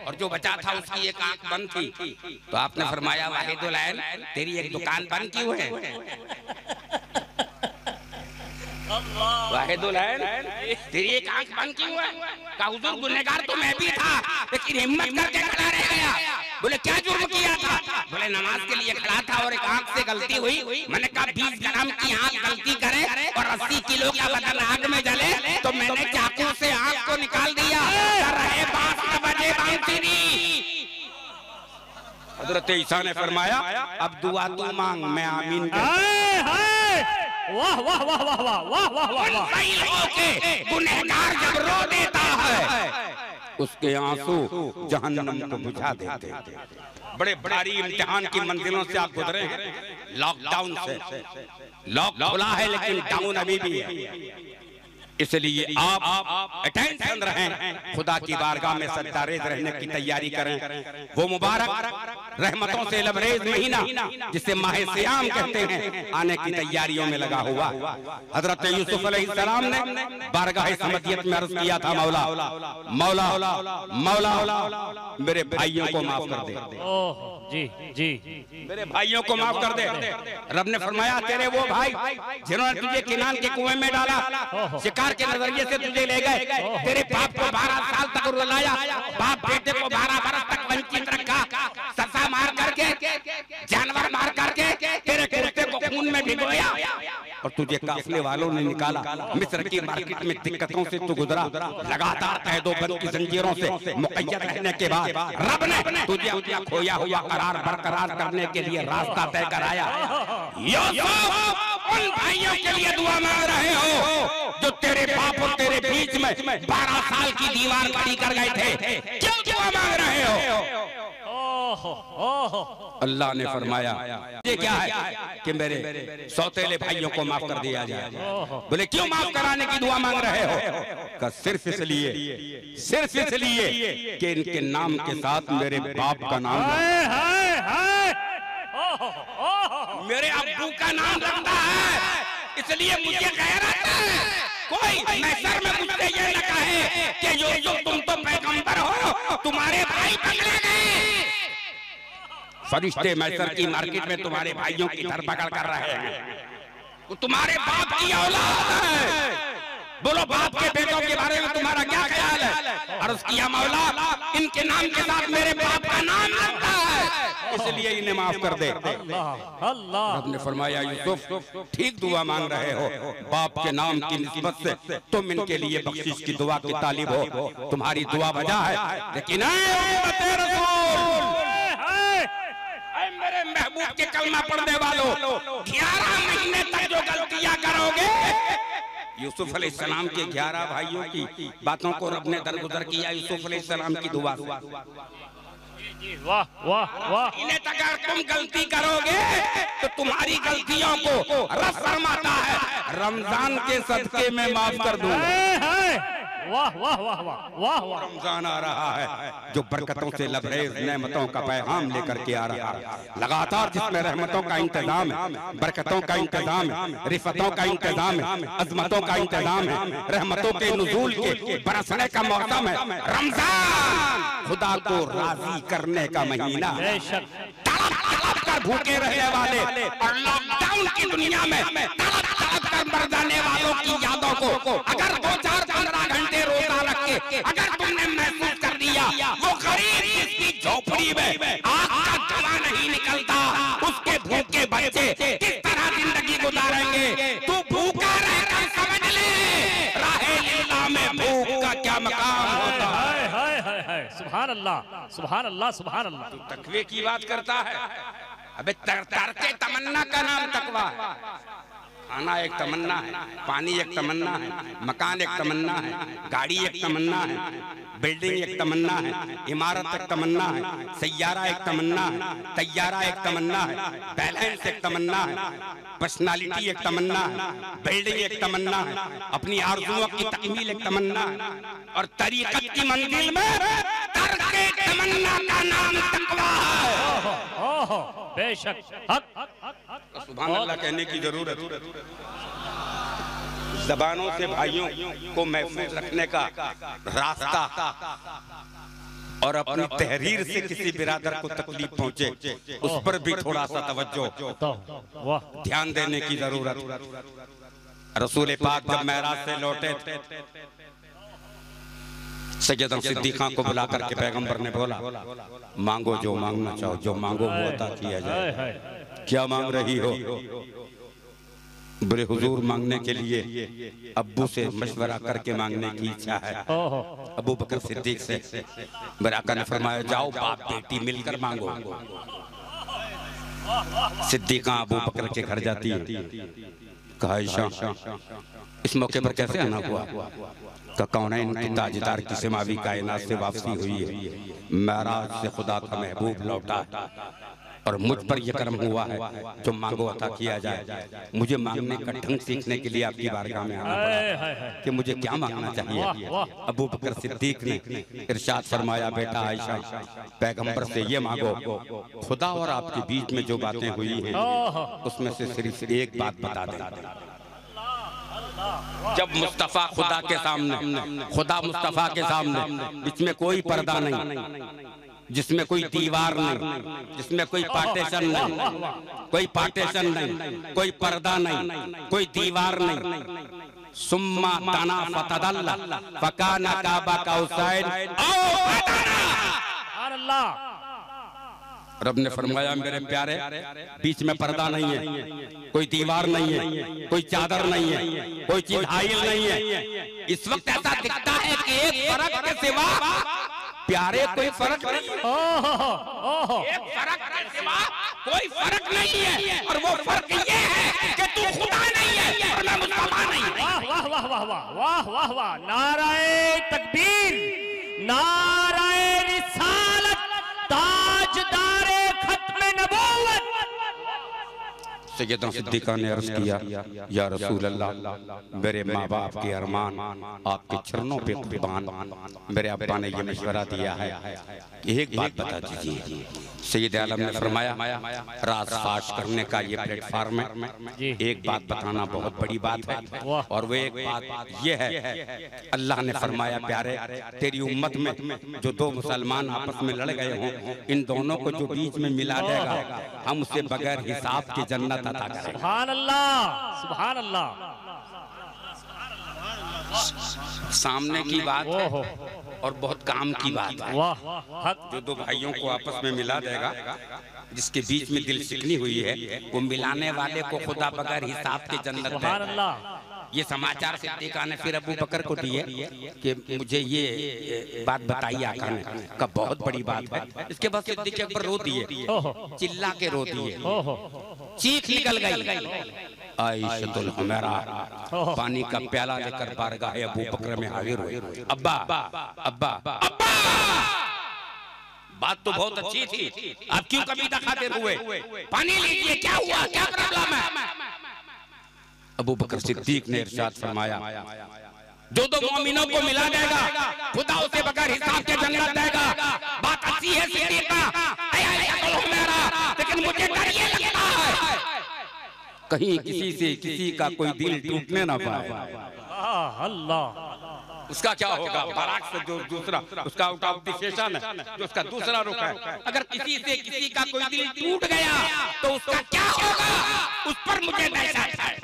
और जो बचा था उसकी एक आंख बंद थी। तो आपने फरमाया वाहिदुल ऐन, तेरी एक दुकान बंद क्यों है? वाहिदुल ऐन, तेरी एक आंख बंद क्यों है? कहा हुजूर गुनहगार तो मैं भी था, लेकिन हिम्मत करके खड़ा रह गया। बोले क्या जुर्म किया था? बोले नमाज के लिए खड़ा था और एक आंख से गलती हुई। मैंने कहा 20 ग्राम की आंख गलती करे और 80 किलो का बदन आग में जले, तो मैंने चाकू से आंख को निकाल दिया। रहे 12 बजे बांसुरी। हजरत ईसा ने फरमाया अब दुआ तू मांग, मैं आमीन। वाह वाह वाह वाह वाह वाह वाह वाह। गुनहगार जब रो देता है, उसके आंसू जहन्नम को बुझा देते। बड़े भारी इम्तिहान की मंजिलों से आप गुजरे हैं। लॉकडाउन से, लॉक खुला है लेकिन डाउन अभी भी है। इसलिए आप अटेंशन रहें, खुदा की बारगाह में सत्तारेज रहने की तैयारी करें। वो मुबारक रहमतों से लबरेज महीना जिसे माह सियाम कहते हैं, आने की तैयारियों में लगा हुआ। हजरत यूसुफ अलैहिस्सलाम ने बारगाह समदियत में अर्ज किया था, मौला मौला मौला मेरे भाइयों को माफ कर दे। जी जी, मेरे भाइयों को माफ कर दे। रब ने फरमाया तेरे वो भाई जिन्होंने तुझे किनान के कुएं में डाला, शिकार के नजरिए से तुझे ले गए, तेरे बाप को 12 साल तक रुलाया, बाप बेटे को 12 बरस तक वंचित रखा, ससा मार करके, जानवर मार करके, तेरे कुर्ते को खून में भिगोया, और तुझे काफिले वालों ने निकाला। मिस्र की मार्केट में दिक्कतों से तू गुजरा, लगातार कैदोबंद की जंजीरों से मुक़य्यद रहने के बाद रब ने तुझे अपना खोया हुआ करार बरकरार करने के लिए रास्ता तय कराया। यूसुफ, उन भाइयों के लिए दुआ मांग रहे हो जो तेरे बाप और तेरे बीच में 12 साल की दीवार खड़ी कर गए थे, क्यों दुआ मांग रहे हो? अल्लाह ने फरमाया ये क्या है कि मेरे सौतेले भाइयों को माफ कर दिया जाए। बोले क्यों माफ कराने की दुआ मांग रहे हो? का सिर्फ इसलिए कि इनके नाम के साथ मेरे बाप का नाम, मेरे अब्बू का नाम लगता है, इसलिए मुझे गैरत है। कोई मैसर में मुझसे ये न कहे कि यूसुफ तुम तो पैगंबर हो, तुम्हारे भाई पकड़े गए। फरिश्ते मैसर की मार्केट में तुम्हारे भाइयों की धरपकड़ कर रहे हैं, वो तुम्हारे बाप की औलाद है। बोलो बाप के बेटों के बारे में तुम्हारा क्या ख्याल है? अर्ज़ किया मौला, इनके नाम के साथ मेरे बाप का नाम लगता है, इसलिए इन्हें माफ कर दे। अल्लाह रब ने फरमाया यूसुफ ठीक दुआ मांग रहे हो, बाप के नाम की निस्बत से तुम इनके लिए बख्शिश की दुआ के तालिब हो, तुम्हारी दुआ वजह है। लेकिन मेरे महबूब के कलमा पढ़ने वालों, 11 महीने तक जो गलतियां करोगे, यूसुफ अलैहिस्सलाम के 11 भाइयों की बातों को रब ने दरगुजर किया यूसुफ अलैहिस्सलाम की दुआ से। वाह वाह वाह। इन्हें अगर तुम गलती करोगे तो तुम्हारी गलतियों को रब फरमाता है रमजान के सदके में माफ कर दूंगा। वाह वाह वाह वाह वाह वाह। रमजान आ रहा है जो बरकतों से लबरेज नेमतों का पैगाम लेकर के आ रहा है, लगातार जिसमें रहमतों का इंतजाम है, बरकतों का इंतजाम है, रिफतों का इंतजाम है, अजमतों का इंतजाम है, रहमतों के नुज़ूल के बरसने का मौसम है। रमजान खुदा को राजी करने का महीना, तड़प कर भूखे रहने वाले और लॉकडाउन की दुनिया में तड़प कर मर जाने वालों की यादों को अगर 2-4-15 घंटे रोजा रख के अगर तुमने महसूस कर दिया, वो गरीब जिसकी झोपड़ी में आग का धुआं नहीं निकलता, उसके भूखे बच्चे किस तरह जिंदगी गुजारेंगे, तू भूखा रहकर समझ ले राहे लीला में भूख का क्या मकाम होता है। सुभान अल्लाह सुभान अल्लाह सुभान अल्लाह। तू तकवे की बात करता है, अबे तरते तमन्ना का नाम तकवा है। खाना एक तमन्ना है, पानी एक तमन्ना है, मकान एक तमन्ना है, गाड़ी एक तमन्ना है, बिल्डिंग एक तमन्ना है, इमारत एक तमन्ना है, सैयारा एक तमन्ना है, तैयारा एक तमन्ना है, बैलेंस एक तमन्ना है, पर्सनालिटी एक तमन्ना है, बिल्डिंग एक तमन्ना है, अपनी आरज़ुओं की तकमील एक तमन्ना है, और तरीक़त की मंजिल में तरके तमन्ना का नाम तकवा है। बेशक हक सुभान अल्लाह कहने की जरूरत। ज़बानों से भाइयों को महफूज रखने का रास्ता और अपनी तहरीर से किसी बिरादर को तकलीफ पहुंचे उस पर भी थोड़ा सा तवज्जो ध्यान देने की जरूरत। रसूल पाक जब मेराज से लौटे थे, सैयदा सिद्दीक़ा को बुला करके पैगंबर ने बोला मांगो जो मांगना चाहो, जो मांगो वो अता किया जाए। क्या मांग रही हो? बोले हुजूर मांगने के लिए अब्बू से मशवरा करके मांगने की इच्छा है। अबू बकर सिद्दीक से बराका ने फरमाया जाओ बाप बेटी मिलकर मांगो। सिद्दीक़ा अबू बकर के घर जाती है, कहा आयशा इस मौके पर कैसे आना हुआ? कौनैन की ताजदार की समावी कायनात से वापसी हुई है, मेराज से खुदा का महबूब लौटा और मुझ पर यह कर्म हुआ है जो मांगो अता किया जाए। मुझे मांगने का ढंग सीखने के लिए आपकी बारगाह में आना पड़ा कि मुझे क्या मांगना चाहिए। अबू बकर सिद्दीक ने इरशाद फरमाया बेटा आयशा पैगंबर से ये मांगो, खुदा और आपके बीच में जो बातें हुई हैं उसमें से सिर्फ एक बात बता दें। जब मुस्तफा खुदा के सामने, खुदा मुस्तफा के सामने, इसमें कोई पर्दा नहीं, जिसमें कोई दीवार नहीं, जिसमें कोई पार्टीशन नहीं, कोई पार्टीशन नहीं, कोई पर्दा नहीं, कोई दीवार नहीं। सुम्मा तना फतदल्ला फकाना काबा कौसैन औ फदना। रब ने फरमाया मेरे प्यारे बीच में पर्दा नहीं है, कोई दीवार नहीं है, कोई चादर नहीं है, कोई चीज हाइल नहीं है। इस वक्त ऐसा दिखता है कि एक फर्क के सिवा प्यारे कोई फर्क नहीं है। एक फर्क के सिवा कोई फर्क नहीं है, और वो फर्क ये है कि तू खुदा नहीं है और मैं मुस्तफा नहीं हूं। वाह वाह वाह वाह वाह वाह वाह वाह, नाराए तकबीर, नाराए रिसालत, ताजदारे खत्म नबूवत। सैयदना सिद्दीक़ा ने अर्ज किया, या रसूल अल्लाह, मेरे माँ बाप के अरमान आपके चरणों पे कुर्बान। मेरे अब्बा ने ये मशवरा दिया है, एक बात बता दीजिए। सैयद आलम ने फरमाया, राज फाश करने का ये प्लेटफॉर्म है, एक बात बताना बहुत बड़ी बात है, और वो एक बात ये है, अल्लाह ने फरमाया प्यारे तेरी उम्मत में जो दो मुसलमान आपस में लड़ गए हों, इन दोनों को जो बीच में मिला देगा हम उसे बगैर हिसाब के जन्नत अता करेंगे। सुभान अल्लाह, सुभान अल्लाह। सामने की बात और बहुत काम की बात है। जो दो भाइयों को आपस में मिला देगा, जिसके बीच में दिल शिकनी हुई है, वो मिलाने वाले को खुदा बगैर हिसाब के जन्नत देगा। ये समाचार सिद्दीक़ा ने फिर अबू बकर को दिए कि मुझे ये बात बताइए आका ने, का बहुत बड़ी बात है। इसके बाद सिद्दीक़ अकबर रो दिए, चिल्ला के रो दिए, चीख निकल गई। आइशतुल हुमैरा पानी का प्याला लेकर बारगाह अबू बकर में हाजिर हुए। अब्बा अब्बा अब्बा, बात तो बहुत अच्छी थी, आप क्यों कविता खातिर हुए? पानी लीजिए, क्या हुआ, क्या प्रॉब्लम है? अबू बकर सिद्दीक ने इरशाद फरमाया, जो दो मोमिनों को मिला देगा खुदा उसे बगैर हिसाब के जन्नत देगा। बात अच्छी है सिद्दीका, लेकिन मुझे डर ये लगता है कहीं किसी से किसी का कोई दिल टूटने ना पाए। अल्लाह, उसका क्या होगा? बाराक से जो दूसरा उसका आउट ऑफ द सेशन है, जो उसका दूसरा रुख है, अगर किसी से किसी का कोई दिल टूट गया तो उसका क्या होगा? उस पर मुझे दहशत है।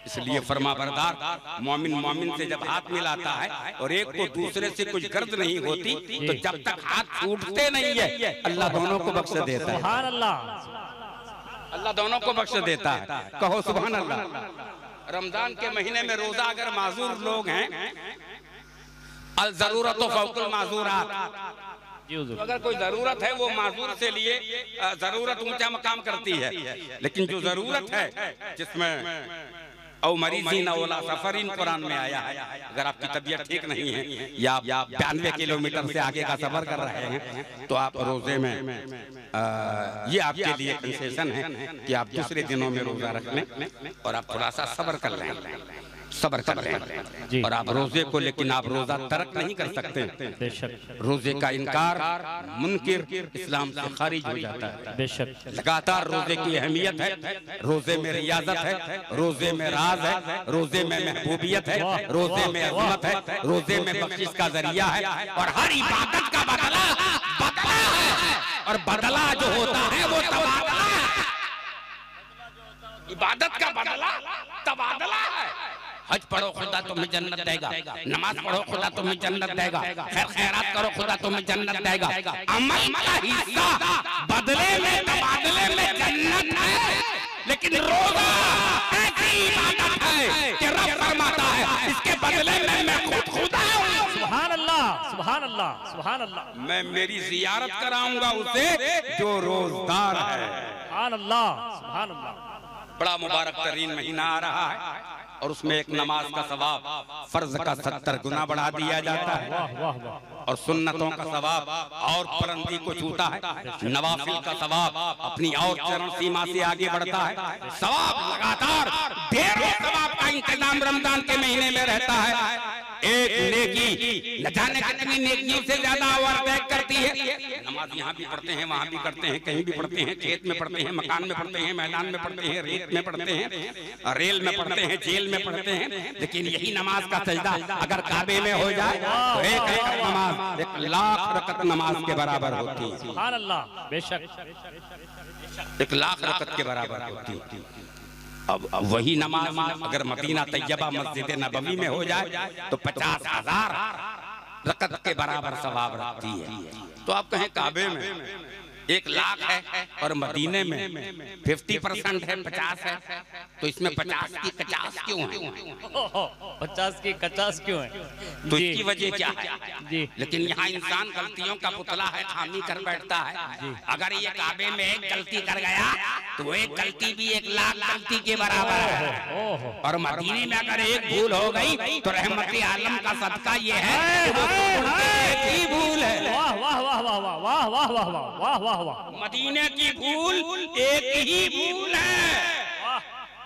इसलिए फरमा बरदार मोमिन मोमिन से जब हाथ मिलाता है और एक को दूसरे से कुछ गर्द नहीं होती, तो जब तक हाथ छूटते नहीं है अल्लाह दोनों को बख्श देता है। सुभान अल्लाह, अल्लाह दोनों को बख्श देता है। कहो सुभान अल्लाह। रमजान के महीने में रोजा अगर माजूर लोग हैं, अल जरूरत फौकुल माजूरात, तो अगर कोई जरूरत है वो माजूर से लिए जरूरत ऊंचा मकाम करती है, लेकिन जो जरूरत है जिसमें औ मरीज़ीन औला सफरीन कुरान में आया है, अगर आपकी तबीयत ठीक नहीं है या आप 92 किलोमीटर से आगे का सफर कर रहे हैं, तो आप रोजे में ये आपके लिए कंसेशन है कि आप दूसरे दिनों में रोजा रख लें और आप थोड़ा सा सब्र कर लें, सब्र कर लें, और आप रोजे को, लेकिन आप रोजा तर्क नहीं कर सकते। रोजे का इनकार मुनकिर इस्लाम से खारिज हो जाता है। लगातार रोजे की अहमियत है, रोजे में रियाजत है, रोजे में राज है, रोजे में महबूबियत है, रोजे में अज़मत है, रोजे में बख्शिश का जरिया है, और हर इबादत का बदला बदला है, और बदला जो होता है वो तबादला है। इबादत का बदला तबादला है। हज पढ़ो खुदा तुम्हें जन्नत देगा, नमाज पढ़ो खुदा तुम्हें जन्नत देगा, खैर खैरात करो खुदा तुम्हें जन्नत देगा। अमल का हिस्सा बदले में तबादले में जन्नत है, लेकिन रोजा ऐसी इबादत है कि रब फरमाता है इसके बदले में मैं खुद खुदा हूं। सुभान अल्लाह, सुभान अल्लाह, सुभान अल्लाह। मैं मेरी जियारत कराऊंगा उसे जो रोजदार है। सुभान अल्लाह, सुभान अल्लाह। बड़ा मुबारक तरीन महीना आ रहा है, और उसमें एक नमाज का सवाब फर्ज का 70 गुना बढ़ा दिया जाता है, और सुन्नतों का सवाब और बुलंदी को छूता है, नवाफिल का सवाब अपनी और चरण सीमा से आगे बढ़ता है। सवाब लगातार ढेरों सवाब का इंतजाम रमजान के महीने में रहता है। एक नेकी न जाने कितनी नेकियों से ज्यादा ओवरटेक करती है। नमाज यहाँ भी पढ़ते हैं, वहाँ भी करते हैं, कहीं भी पढ़ते हैं, खेत में पढ़ते हैं, मकान में पढ़ते हैं, मैदान में पढ़ते हैं, रेत में पढ़ते हैं, रेल में पढ़ते हैं, जेल में पढ़ते हैं, लेकिन यही नमाज का सजदा अगर काबे में हो जाए तो एक नमाज 1 लाख रकत नमाज के बराबर होती है। सुभान अल्लाह, बेशक 1 लाख रकत के बराबर होती है। अब वही नमाज अगर मदीना तैयबा मस्जिद नबवी में हो जाए तो 50,000 रकत के बराबर सवाब रखती है। तो आप कहें काबे में 1 लाख है और मदीने में 50% है, 50 है, तो इसमें 50 की 50 क्यों है? 50 की 50 क्यों है? तो इसकी वजह क्या है? जी। लेकिन यहाँ इंसान गलतियों का पुतला है, खामी कर बैठता है। अगर ये काबे में एक गलती कर गया तो वो एक गलती भी 1 लाख गलती के बराबर है। और मदीने में अगर एक भूल हो गई तो रहमत आलम का सदका ये है कि वो एक ही भूल है। वाह वाह वाह वाह वाह वाह वाह वाह वाह वाह वाह। मदीने की भूल एक ही भूल है,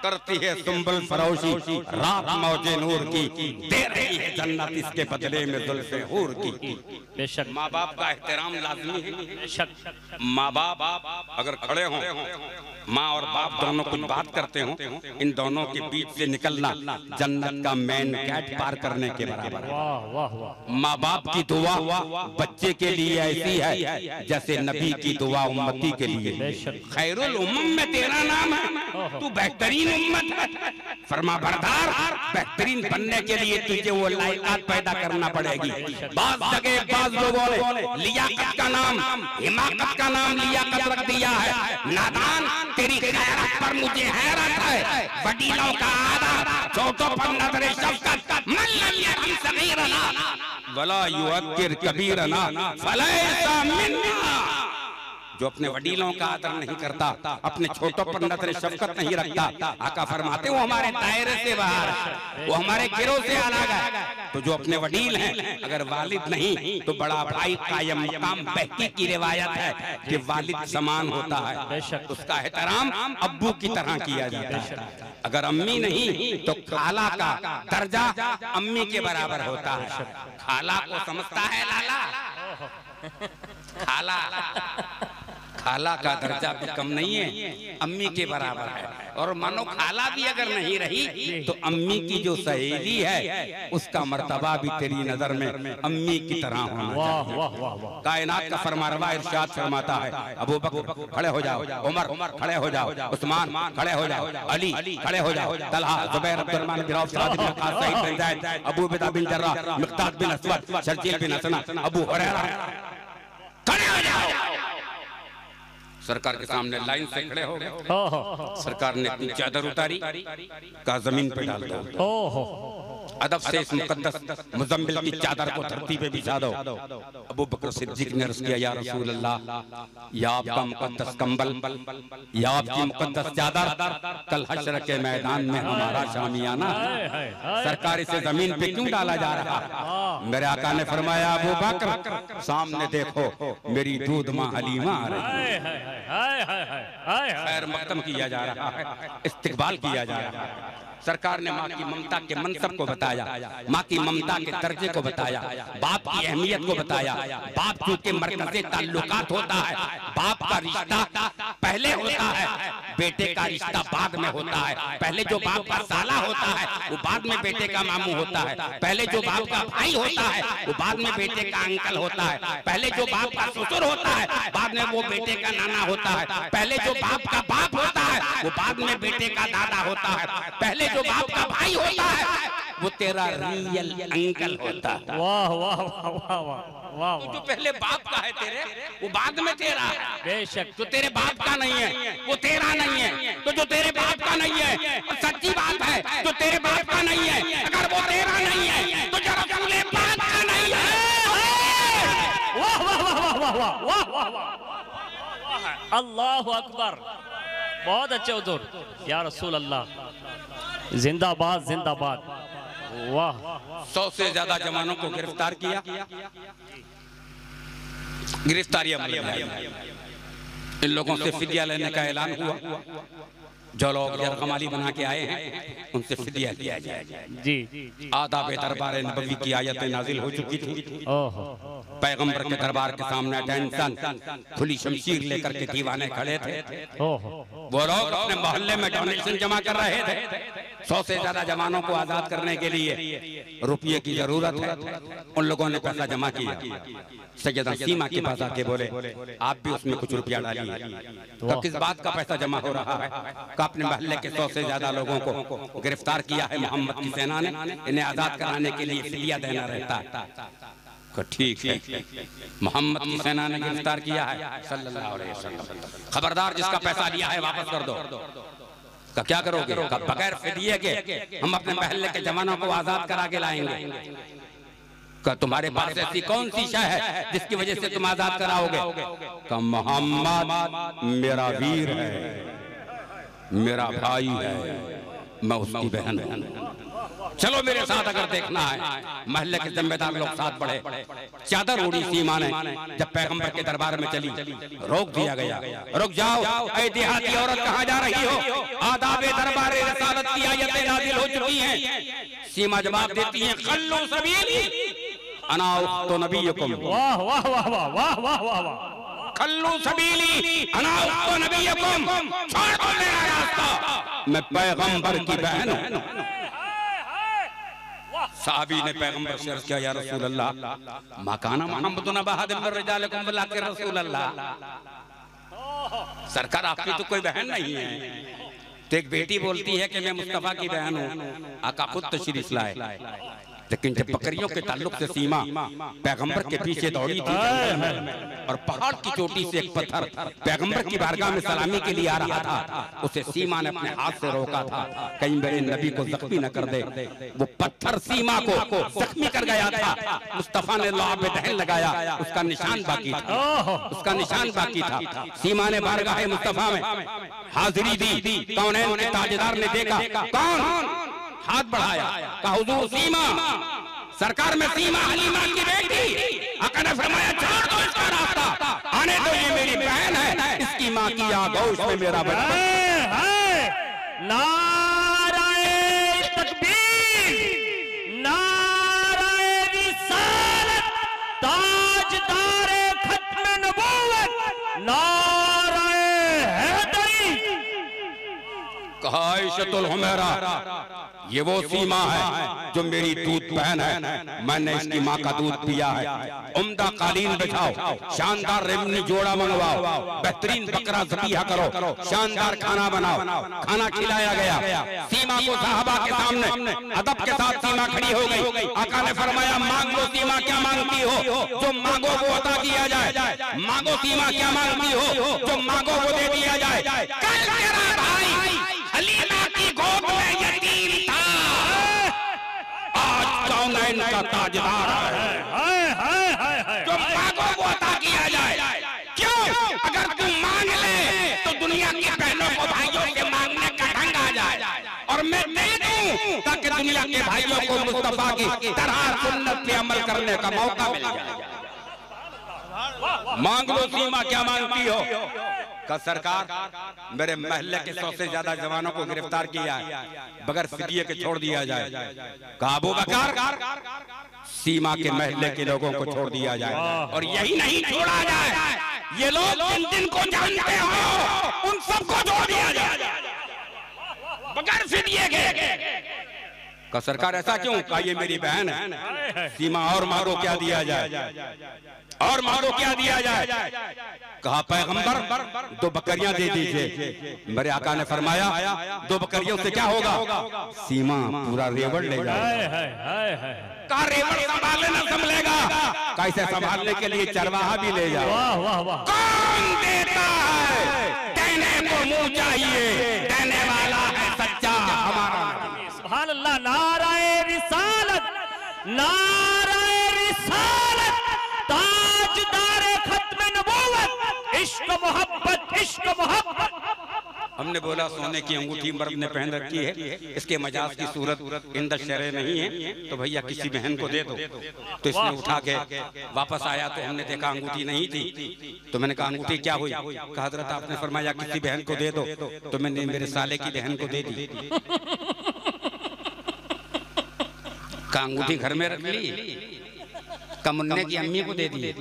करती है सुंबल फरोशी रात मौजे नूर की, दे रही है जन्नत इसके बदले में जुल्फे हूर की। बेशक माँ बाप का एहतराम लाजमी है। बेशक माँ बाप अगर खड़े हों, माँ और बाप दोनों कुछ बात करते हों, इन दोनों के बीच से निकलना जन्नत का मेन गेट पार करने के बराबर है। वाह वाह वाह। माँ बाप की दुआ बच्चे के लिए ऐसी है जैसे नबी की दुआ उम्मती के लिए। खैरुल उम्मम में तेरा नाम है, तू बेहतरीन उम्मत है। फरमा बरदार, बेहतरीन बनने के लिए तुझे वो लायकात पैदा करना पड़ेगी। बाज़ जगह बाज़ लोगों ने लियाकत का नाम, हिमाकत का नाम लियाकत रख दिया है। नादान, तेरी खैरत पर मुझे हैरत है। वडीलों का आदर, छोटों पर नजरे शफकत, मन लम यरहम सगीरना वला युअक्किर कबीरना फलैसा मिन्ना। जो अपने वडीलों का आदर नहीं करता, अपने छोटों पर नजर शफकत नहीं रखता, आका फरमाते वो हमारे दायरे से बाहर है, वो हमारे गिरोह से अलग है। तो जो अपने वडील हैं, अगर वालिद नहीं तो बड़ा भाई कायम मकाम। बहकी की रिवायत है कि वालिद समान होता है, उसका एहतराम अब्बू की तरह किया जाता है। अगर अम्मी नहीं तो खाला का दर्जा अम्मी के बराबर होता है। खाला को समझता है लाला, खाला खाला का दर्जा भी कम नहीं है, अम्मी के बराबर है। और मानो खाला भी अगर नहीं रही तो अम्मी की जो सहेली है उसका मर्तबा भी तेरी नजर में अम्मी की तरह होना चाहिए। कायनात का फरमारवा इरशाद फरमाता है, अबू बकर खड़े हो जाओ, उमर खड़े हो जाओ, उस्मान खड़े हो जाओ, अली खड़े हो जाओ, Talha, Zubair, Abdurrahman bin Auf, Saad bin Waqas, Saeed bin Zaid, Abu Ubaida bin Jarrah, Miqdad bin Aswad, Sharjeel bin Hasna, Abu Huraira खड़े हो जाओ। सरकार के सामने लाइन से खड़े हो गए। सरकार ने अपनी चादर उतारी, कहा जमीन पे डाल दो। अदब से इस मुकद्दस मुज़म्मिल की चादर को धरती पे बिछा दो। अबू बकर सिद्दीक ने अर्ज़ किया, या रसूल अल्लाह, या आपका मुकद्दस कंबल, या आपकी मुकद्दस चादर कल हश्र के मैदान में हमारा शामियाना। सरकार इसे जमीन पे क्यों डाला जा रहा है? मेरे आका ने फरमाया, अबू बकर सामने देखो, मेरी दूध माँ हलीमा आ रही है। खैर मकदम किया जा रहा है, इस्तकबाल किया जा रहा है। सरकार ने माँ की ममता के मनसब को बताया, माँ की ममता के दर्जे को बताया, बाप की अहमियत को बताया। बाप क्योंकि मरकज़े ताल्लुकात होता है, बाप का रिश्ता पहले होता है, बेटे का रिश्ता बाद में होता है। पहले जो बाप का साला होता है वो बाद में बेटे का मामू होता है। पहले जो बाप का भाई होता है वो बाद में बेटे का अंकल होता है। पहले जो बाप का ससुर होता है बाद में वो बेटे का नाना होता है। पहले जो बाप का बाप होता है वो बाद में बेटे का दादा होता है। पहले जो बाप का भाई होता है वो तेरा रियल अंकल होता है। वाह वाह वाह वाह वाह। तो जो पहले बाप का है तेरे, वो बाद में तेरा है। बेशक। जो तेरे बाप का नहीं है वो तेरा नहीं है। तो जो तेरे बाप का नहीं है, सच्ची बात है, जो तेरे बाप का नहीं है, अगर वो तेरा नहीं है तो जो रसूल पाक का नहीं है। वाह वाह वाह वाह वाह वाह वाह। अल्लाहु अकबर। बहुत अच्छे हुजूर, या रसूल अल्लाह, जिंदाबाद जिंदाबाद। वाह। 100 से ज्यादा जवानों को गिरफ्तार किया। गिरफ्तारी अमल में आई। इन लोगों से फिदिया लेने का ऐलान हुआ। जो लोग यरगमाली बना के आए हैं उनसे फिदिया लिया जाए। जी। आदाब दरबार नबवी की आयतें नाजिल हो चुकी थी। पैगंबर के दरबार के सामने टेंशन, खुली शमशीर लेकर के दीवाने खड़े थे। वो लोग अपने मोहल्ले में डोनेशन जमा कर रहे थे। 100 से ज्यादा जवानों को आजाद करने के लिए रुपये की जरूरत है। उन लोगों ने पैसा जमा किया। सैयदा सीमा के पास आके बोले, आप भी उसमें कुछ रुपया डालिए। तो किस बात का पैसा जमा हो रहा है? अपने मोहल्ले के 100 से ज्यादा लोगों को गिरफ्तार किया है मोहम्मद की सेना ने, इन्हें आजाद कराने के लिए फिदिया देना रहता है। ठीक है, मोहम्मद की सेना ने गिरफ्तार किया है सल्लल्लाहु अलैहि वसल्लम, खबरदार जिसका पैसा लिया है वापस कर दो। का क्या करोगे? का बगैर फिदिये के हम अपने महल्ले के जवानों को आजाद करा के लाएंगे। का तुम्हारे पास ऐसी कौन सी शय है जिसकी वजह से तुम आजाद कराओगे? का मोहम्मद मेरा वीर है, मेरा भाई है, मैं उसकी बहन हूं। चलो मेरे साथ अगर देखना है। महल्ले के जिम्मेदार लोग साथ बढ़े। चादर उड़ी सीमा ने जब पैगंबर के दरबार में चली, रोक दिया गया। रुक जाओ, ऐ देहाती औरत कहाँ जा रही हो? आदाबे दरबार रिसालत की आयतें नाज़िल हो चुकी हैं। सीमा जवाब देती है, खल्लू सबीली अना उख्तु नबियकुम। वाह वाह वाह वाह वाह वाह वाह वाह। खल्लू सबीली अना उख्तु नबियकुम, छोड़ दो मेरा रास्ता, मैं पैगंबर की बहन हूं। साहबी ने पैगंबर से अर्ज किया, या रसूल अल्लाह, मकाना मोहम्मदुन बहादिम मिन रिजालिकुम वलाकिन रसूल अल्लाह, सरकार आपकी तो कोई बहन नहीं है। तो एक बेटी बोलती है कि मैं मुस्तफा की बहन हूँ, आका खुद तशरीफ लाए। लेकिन जब बकरियों के ताल्लुक से सीमा पैगंबर के पीछे दौड़ी थी और पहाड़ की चोटी से एक पत्थर पैगंबर की बारगाह में सलामी के लिए आ रहा था, उसे सीमा ने अपने हाथ से रोका था, कहीं मेरे नबी को जख्मी न कर दे। वो पत्थर सीमा को जख्मी कर गया था। मुस्तफा ने लौह पे दहन लगाया, उसका निशान बाकी था, उसका निशान बाकी था। सीमा ने बारगाह मुस्तफा में हाजिरी दी। कौनैन के ताजदार ने देखा, कौन? हाथ बढ़ाया, कहा हुजूर सीमा, सरकार में सीमा हलीमा की बेटी। आका ने फरमाया, छोड़ दो इसका रास्ता, आने दो, ये मेरी बहन है, इसकी माँ की आगोश में मेरा बचपन। नाराए तकबीर, नाराए रिसालत, ताजदारे खत्म नबूवत, नाराए हैदरी। कहा आयशतुल हुमैरा, ये वो सीमा है जो मेरी दूध बहन है, मैंने इसकी माँ का दूध पिया है। उम्दा कालीन बिछाओ, शानदार रेमनी जोड़ा मंगवाओ, बेहतरीन बकरा ज़बीहा करो, शानदार खाना बनाओ। खाना खिलाया गया। सीमा को साहबा के सामने अदब के साथ सीमा खड़ी हो गई। आका ने फरमाया, मांग लो सीमा, क्या मांगती हो? जो मांगो वो अता किया जाए। मांगो सीमा, क्या मांगती हो? जो मांगो वो दे दिया जाए। कल तेरा भाई हलीमा की गोद में यतीम था, आज कौनैन का ताजदार है। जो मांगो वो अता किया जाए। क्यों? अगर तुम मांग ले तो दुनिया की बहनों को भाइयों से मांगने का ढंग आ जाए, और मैं दे दूं ताकि दुनिया के भाइयों को मुस्तफा की तरह सुन्नत पे अमल करने का मौका मिल जाए। मांग लो सीमा, क्या मांगती हो? का सरकार, मेरे महल्ले के 100 से ज्यादा जवानों को गिरफ्तार किया है, बगैर फिदिये के छोड़ दिया जाए। कहा अबू बकर, सीमा के महल्ले के लोगों को छोड़ दिया जाए। और यही नहीं छोड़ा जाए, ये लोग जिन को जानते हो उन सबको छोड़ दिया जाए बगैर फिदिये के। का सरकार ऐसा क्यों? कहा ये मेरी बहन है। सीमा, और मांगो क्या दिया जाए? और मांगो क्या दिया जाए? कहा पैगंबर, 2 बकरियां दे दीजिए। मेरे आका ने फरमाया, 2 बकरियों से क्या होगा? सीमा पूरा रेवड़ ले जाए। कहा रेवड़ संभालने न संभलेगा, कैसे संभालने के लिए चरवाहा भी ले जाओ। कौन देता है? देने को मुंह चाहिए, देने वाला है सच्चा हमारा। सुभान अल्लाह। नाराए रिसालत, नाराए रिसालत, ताजदारे खत्म नबूवत, इश्क मोहब्बत, इश्क मोहब्बत। हमने बोला सोने की अंगूठी मर्द ने पहन रखी है, इसके मजाज की सूरत इंद शरअ नहीं है, तो भैया किसी बहन को दे दो। तो इसने उठा के वापस आया तो हमने देखा अंगूठी नहीं थी। तो मैंने कहा अंगूठी क्या हुई? कहा हज़रत आपने फरमाया किसी बहन को दे दो, तो मैंने मेरे साले की बहन को दे दी। का अंगूठी घर में रख ली? का मुन्ने की अम्मी को दे दी?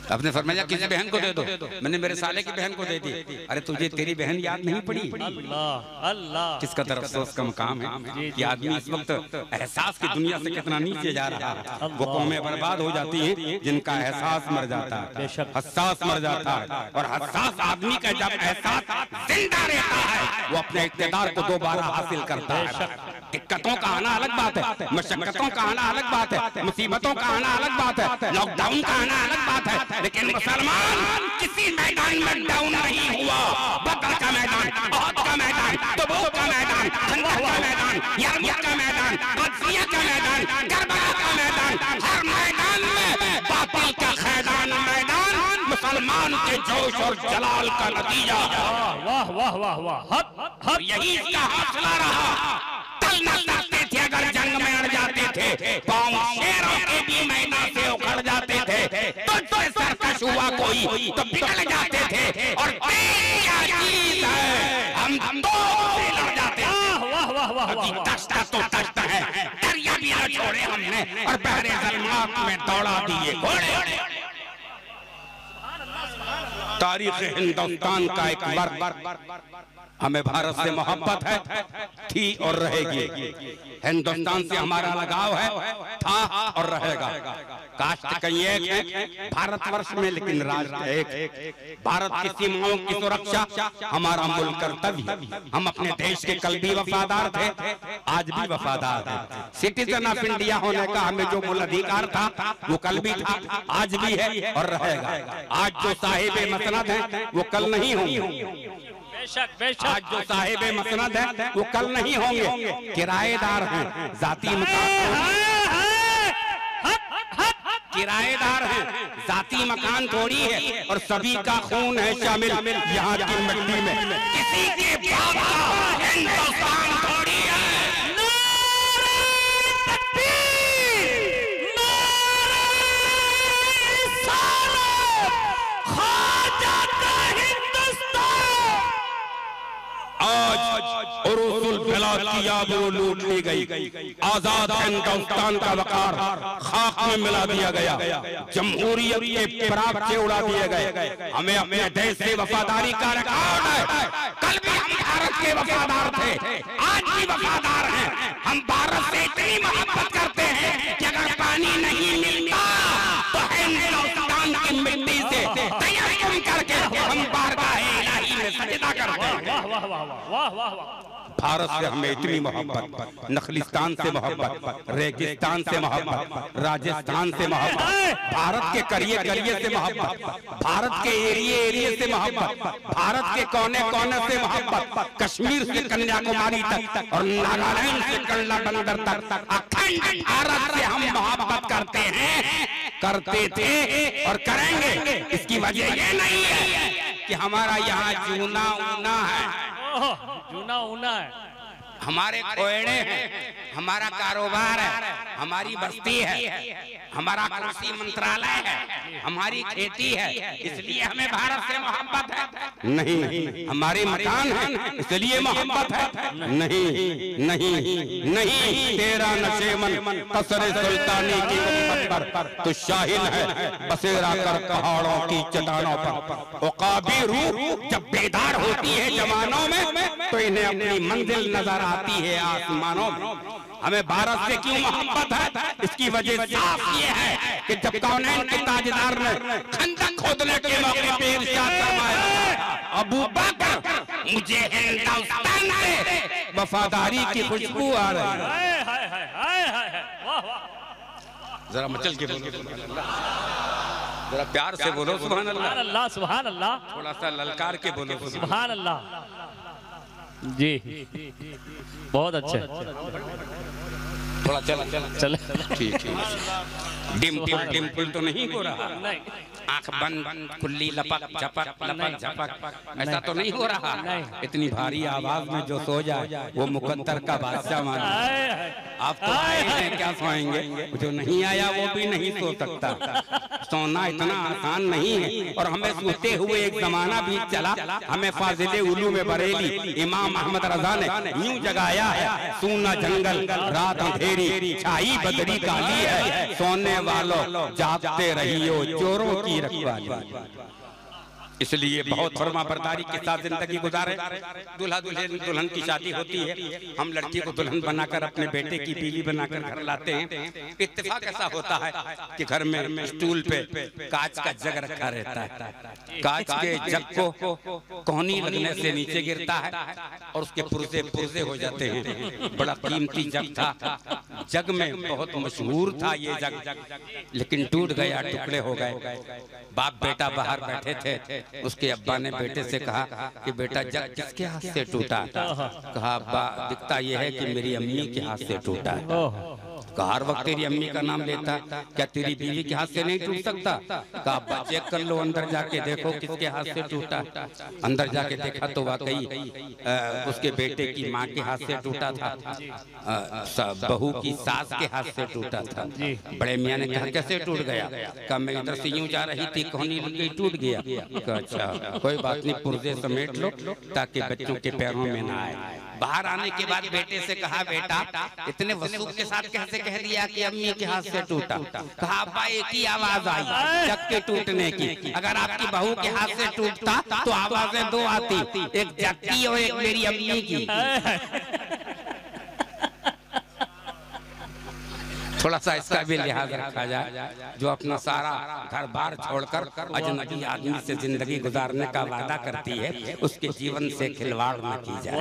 आपने फरमाया किसी बहन को दे दो, मैंने मेरे साले की बहन को दे दी। अरे तुझे तेरी बहन याद नहीं पड़ी? अल्लाह अल्लाह, किस कदर अफसोस का मकाम है कि आदमी इस वक्त एहसास की दुनिया से कितना नीचे जा रहा है। वो कौमें बर्बाद हो जाती हैं जिनका एहसास मर जाता है, हसास मर जाता है। और हसास आदमी का जब एहसास जिंदा रहता है वो अपने इक़्तिदार को दोबारा हासिल करता है। दिक्कतों का आना अलग बात है, मशक्कतों का आना अलग बात है, मुसीबतों का आना अलग बात है, लॉकडाउन का आना अलग बात है, लेकिन मुसलमान किसी मैदान में डाउन नहीं हुआ। बदर का मैदान, उहद का मैदान, तबूक का मैदान, खंदक का मैदान, यरमुक का मैदान, गद्सिया का मैदान, करबला का मैदान, हर मैदान में बातिल का खैदान मैदान मुसलमान के जोश और जलाल का नतीजा। वाह वाह वाह वाह, यही इसका हौसला रहा। तल न सकते थे अगर जंग में अड़ जाते थे, पांव शेरों के भी मैदान से उखड़ जाते थे। तो सरकश हुआ कोई तो बिगड़ जाते थे, और क्या चीज है हम तो लड़ जाते हैं। वाह वाह वाह, अभी तश्ता तो तश्ता है, दरिया भी न छोड़े हमने और बहरे ज़ल्मात में दौड़ा दिए घोड़े। तारीख हिंदुस्तान का एक वर्क, हमें भारत से मोहब्बत है, थी और रहेगी। हिंदुस्तान से हमारा लगाव है, था और रहेगा। कास्ट कई एक है भारतवर्ष में, लेकिन राष्ट्र एक। भारत की सीमाओं की सुरक्षा हमारा मूल कर्तव्य। हम अपने देश के कल भी वफादार थे, आज भी वफादार हैं। सिटीजन ऑफ इंडिया होने का हमें जो मूल अधिकार था वो कल भी था, आज भी है और रहेगा। आज जो साहिब मसनद है वो कल नहीं होंगे। आज जो साहिब मसनद है वो कल नहीं होंगे। किराएदार हैं, जाती किराएदार हैं, जाती मकान थोड़ी है, और सभी का खून है शामिल यहाँ की मिट्टी में। किसी के बाप का हिंदुस्तान थोड़ी है। आज उरूसुल बिलाद की आबरू लूट ली गई, आजाद हिंदुस्तान का वकार खाक में मिला दिया गया, जमहूरियत के पराग से उड़ा दिए गए। हमें अपने देश से वफादारी का रिकॉर्ड है। कल भी हम भारत के वफादार थे, आज भी वफादार हैं। हम भारत से इतनी मोहब्बत करते हैं कि अगर पानी नहीं मिलता तो हिंदुस्तान की मिट्टी से तयम्मुम करके हम बारगाह इलाही में सजदा करते हैं। वाह वाह वाह, भारत से हमें इतनी मोहब्बत, नखलिस्तान से मोहब्बत, रेगिस्तान से मोहब्बत, राजस्थान से मोहब्बत, भारत के करिए करिए से मोहब्बत, भारत के एरिए एरिए से मोहब्बत, भारत के कोने कोने से मोहब्बत, कश्मीर से कन्याकुमारी तक और नागालैंड से कंडला बंदर तक अखंड भारत से हम मोहब्बत करते हैं, करते थे और करेंगे। इसकी वजह ये नहीं है कि हमारा यहाँ जूना ऊना है, जूना ऊना है, हमारे कोयड़े हैं, हमारा कारोबार है, हमारी बस्ती है, हमारा कृषि मंत्रालय है, हमारी खेती है, इसलिए हमें भारत से मोहब्बत है। नहीं, हमारे मकान है इसलिए मोहब्बत है। नहीं नहीं नहीं, तेरा नशेमन कसरे सुल्तानी की उम्मत पर तो शाहिल है बसेरा कर पहाड़ों की चट्टानों पर। उकाबी रूह जब बेदार होती है जवानों में तो इन्हें अपनी मंजिल नजर आती है आसमानों में। हमें भारत से क्यों मोहब्बत है? इसकी वजह साफ ये है कि जब कौनैन के ताजदार ने खंदक खोदने के मौके पे इरशाद फरमाया, अबू बकर मुझे हिंदुस्तान से वफादारी की खुशबू आ रही है। जरा मचल के बोलो, जरा प्यार से बोलो सुभान अल्लाह, सुभान अल्लाह, थोड़ा सा ललकार के बोलो सुभान अल्लाह। जी बहुत अच्छे, थोड़ा चल ठीक ठीक। डिम्पल तो नहीं हो रहा, आंख बंद खुली लपक झपक लपक झपक ऐसा तो नहीं हो रहा। इतनी भारी आवाज में जो सो जाए वो मुकद्दर का बादशाह माने। आप तो आए हैं क्या सोएंगे, जो नहीं आया वो भी नहीं सो सकता। सोना इतना आसान नहीं है, और हमें सोते हुए एक जमाना भी चला। हमें फाजिले उलूम बरेली इमाम अहमद रजा ने यूं जगाया है, सूना जंगल रात अंधेरा अंधेरी छाई बदरी काली है, सोने वालों जागते रहियो चोरों की रखवाली। इसलिए बहुत फर्मा बरदारी के साथ जिंदगी गुजारे। दूल्हा दुल्हन की शादी होती है, हम लड़की को दुल्हन बनाकर अपने बेटे की बीवी बनाकर घर लाते हैं। इत्तेफाक ऐसा होता है कि घर में स्टूल पे कांच का जग रखा रहता है। कांच के जग को कोहनी लगने से नीचे गिरता है और उसके पुर्जे हो जाते हैं। बड़ा कीमती जग था, जग में बहुत मशहूर था ये जग, लेकिन टूट गया, टुकड़े हो गए। बाप बेटा बाहर बैठे थे, उसके अब्बा ने बेटे से कहा कि बेटा जग किसके हाथ से टूटा? कहा अब्बा दिखता यह है कि मेरी अम्मी के हाथ से टूटा है। कहा हर वक्त तेरी अम्मी का नाम लेता, क्या तेरी बीवी के हाथ से नहीं टूट सकता? कहा अब्बा चेक कर लो, अंदर जाके देखो किसके हाथ से टूटा। अंदर जाके देखा तो वाकई उसके बेटे की माँ के हाथ से टूटा था, बहू की सास के हाथ से टूटा था। बड़े मियाँ ने कहा कैसे टूट गया? कहा मैं इधर से यूं जा रही थी, कोहनी लग गई, टूट गया। कहा अच्छा कोई बात नहीं, पुर्जे समेट लो ताकि बच्चों के पैरों में ना आए। बाहर आने के बाद बेटे से कहा बेटा इतने वसूख के साथ कैसे कह दिया कि अम्मी के हाथ से टूटा? कहा अब्बा एक ही आवाज आई जग के टूटने की, अगर आपकी बहू के हाथ से टूटता तो आवाजें दो आती, एक जग की और एक मेरी अम्मी की। थोड़ा सा इसका भी लिहाज रखा जाए। जो अपना सारा घर बार छोड़कर अजनबी आदमी से जिंदगी गुजारने का वादा करती है, उसके जीवन से खिलवाड़ न की जाए।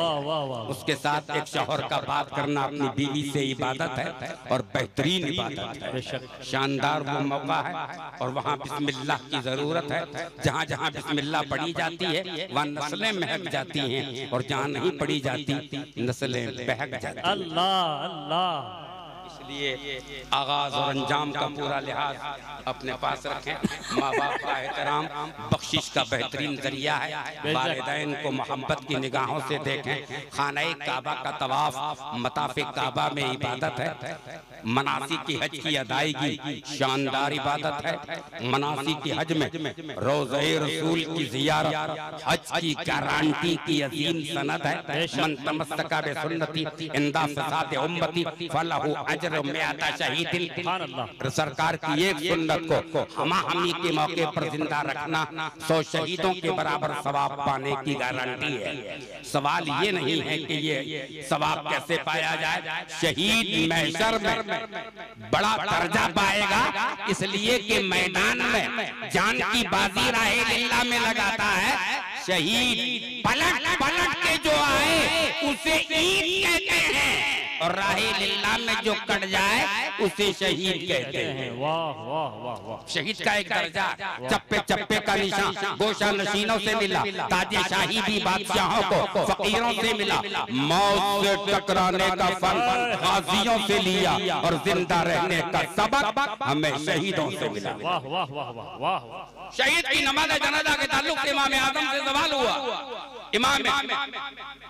उसके साथ एक शौहर का बात करना अपनी बीवी से इबादत है और बेहतरीन इबादत है। शानदार वो मौका है और वहाँ बिस्मिल्लाह की जरूरत है। जहाँ जहाँ बिस्मिल्लाह पढ़ी जाती है वहाँ नस्लें महक जाती हैं और जहाँ नहीं पढ़ी जाती नस्लें बहक जाती हैं। अल्लाह अल्लाह। इसलिए आगाज और अंजाम का पूरा लिहाज अपने पास रखें। माँ बाप का एहतराम बख्शिश का बेहतरीन जरिया है। वालिदैन को मोहब्बत की निगाहों से देखें। खाना काबा का तवाफ मताफ़े काबा में इबादत है। मनासिक की हज की अदायगी शानदार इबादत है। मनासिक की हज में रोज़े रसूल की ज़ियारत हज की गारंटी की अजीम सनद है। मन तमस्सका बिसुन्नती इंदा फ़साद उम्मती फलहु अजर मिअता शहीद। सरकार की एक सुन्नत को हमी के मौके पर जिंदा रखना 100 शहीदों के बराबर सवाब पाने की गारंटी है। सवाल ये नहीं है कि ये सवाब कैसे पाया जाए। शहीद महशर में बड़ा दर्जा पाएगा, इसलिए कि मैदान में जान की बाजी राहे लिल्लाह में लगाता है। शहीद पलट पलट के जो आए उसे ईद कहते हैं और राहे लिल्लाह में जो कट जाए उसे शहीद कहते हैं। वाह वाह वाह वाह। शहीद का एक दर्जा चप्पे चप्पे का निशान गोशा नशीनों से मिला। ताजे शाही भी बादशाहों को फकीरों से मिला। मौत से टकराने का फल गाजियों से लिया और जिंदा रहने का सबक हमें शहीदों से मिला। वाह वाह वाह वाह वाह। शहीद की नमाज जनाजा के ताल्लुक से इमाम आजम से सवाल हुआ। इमाम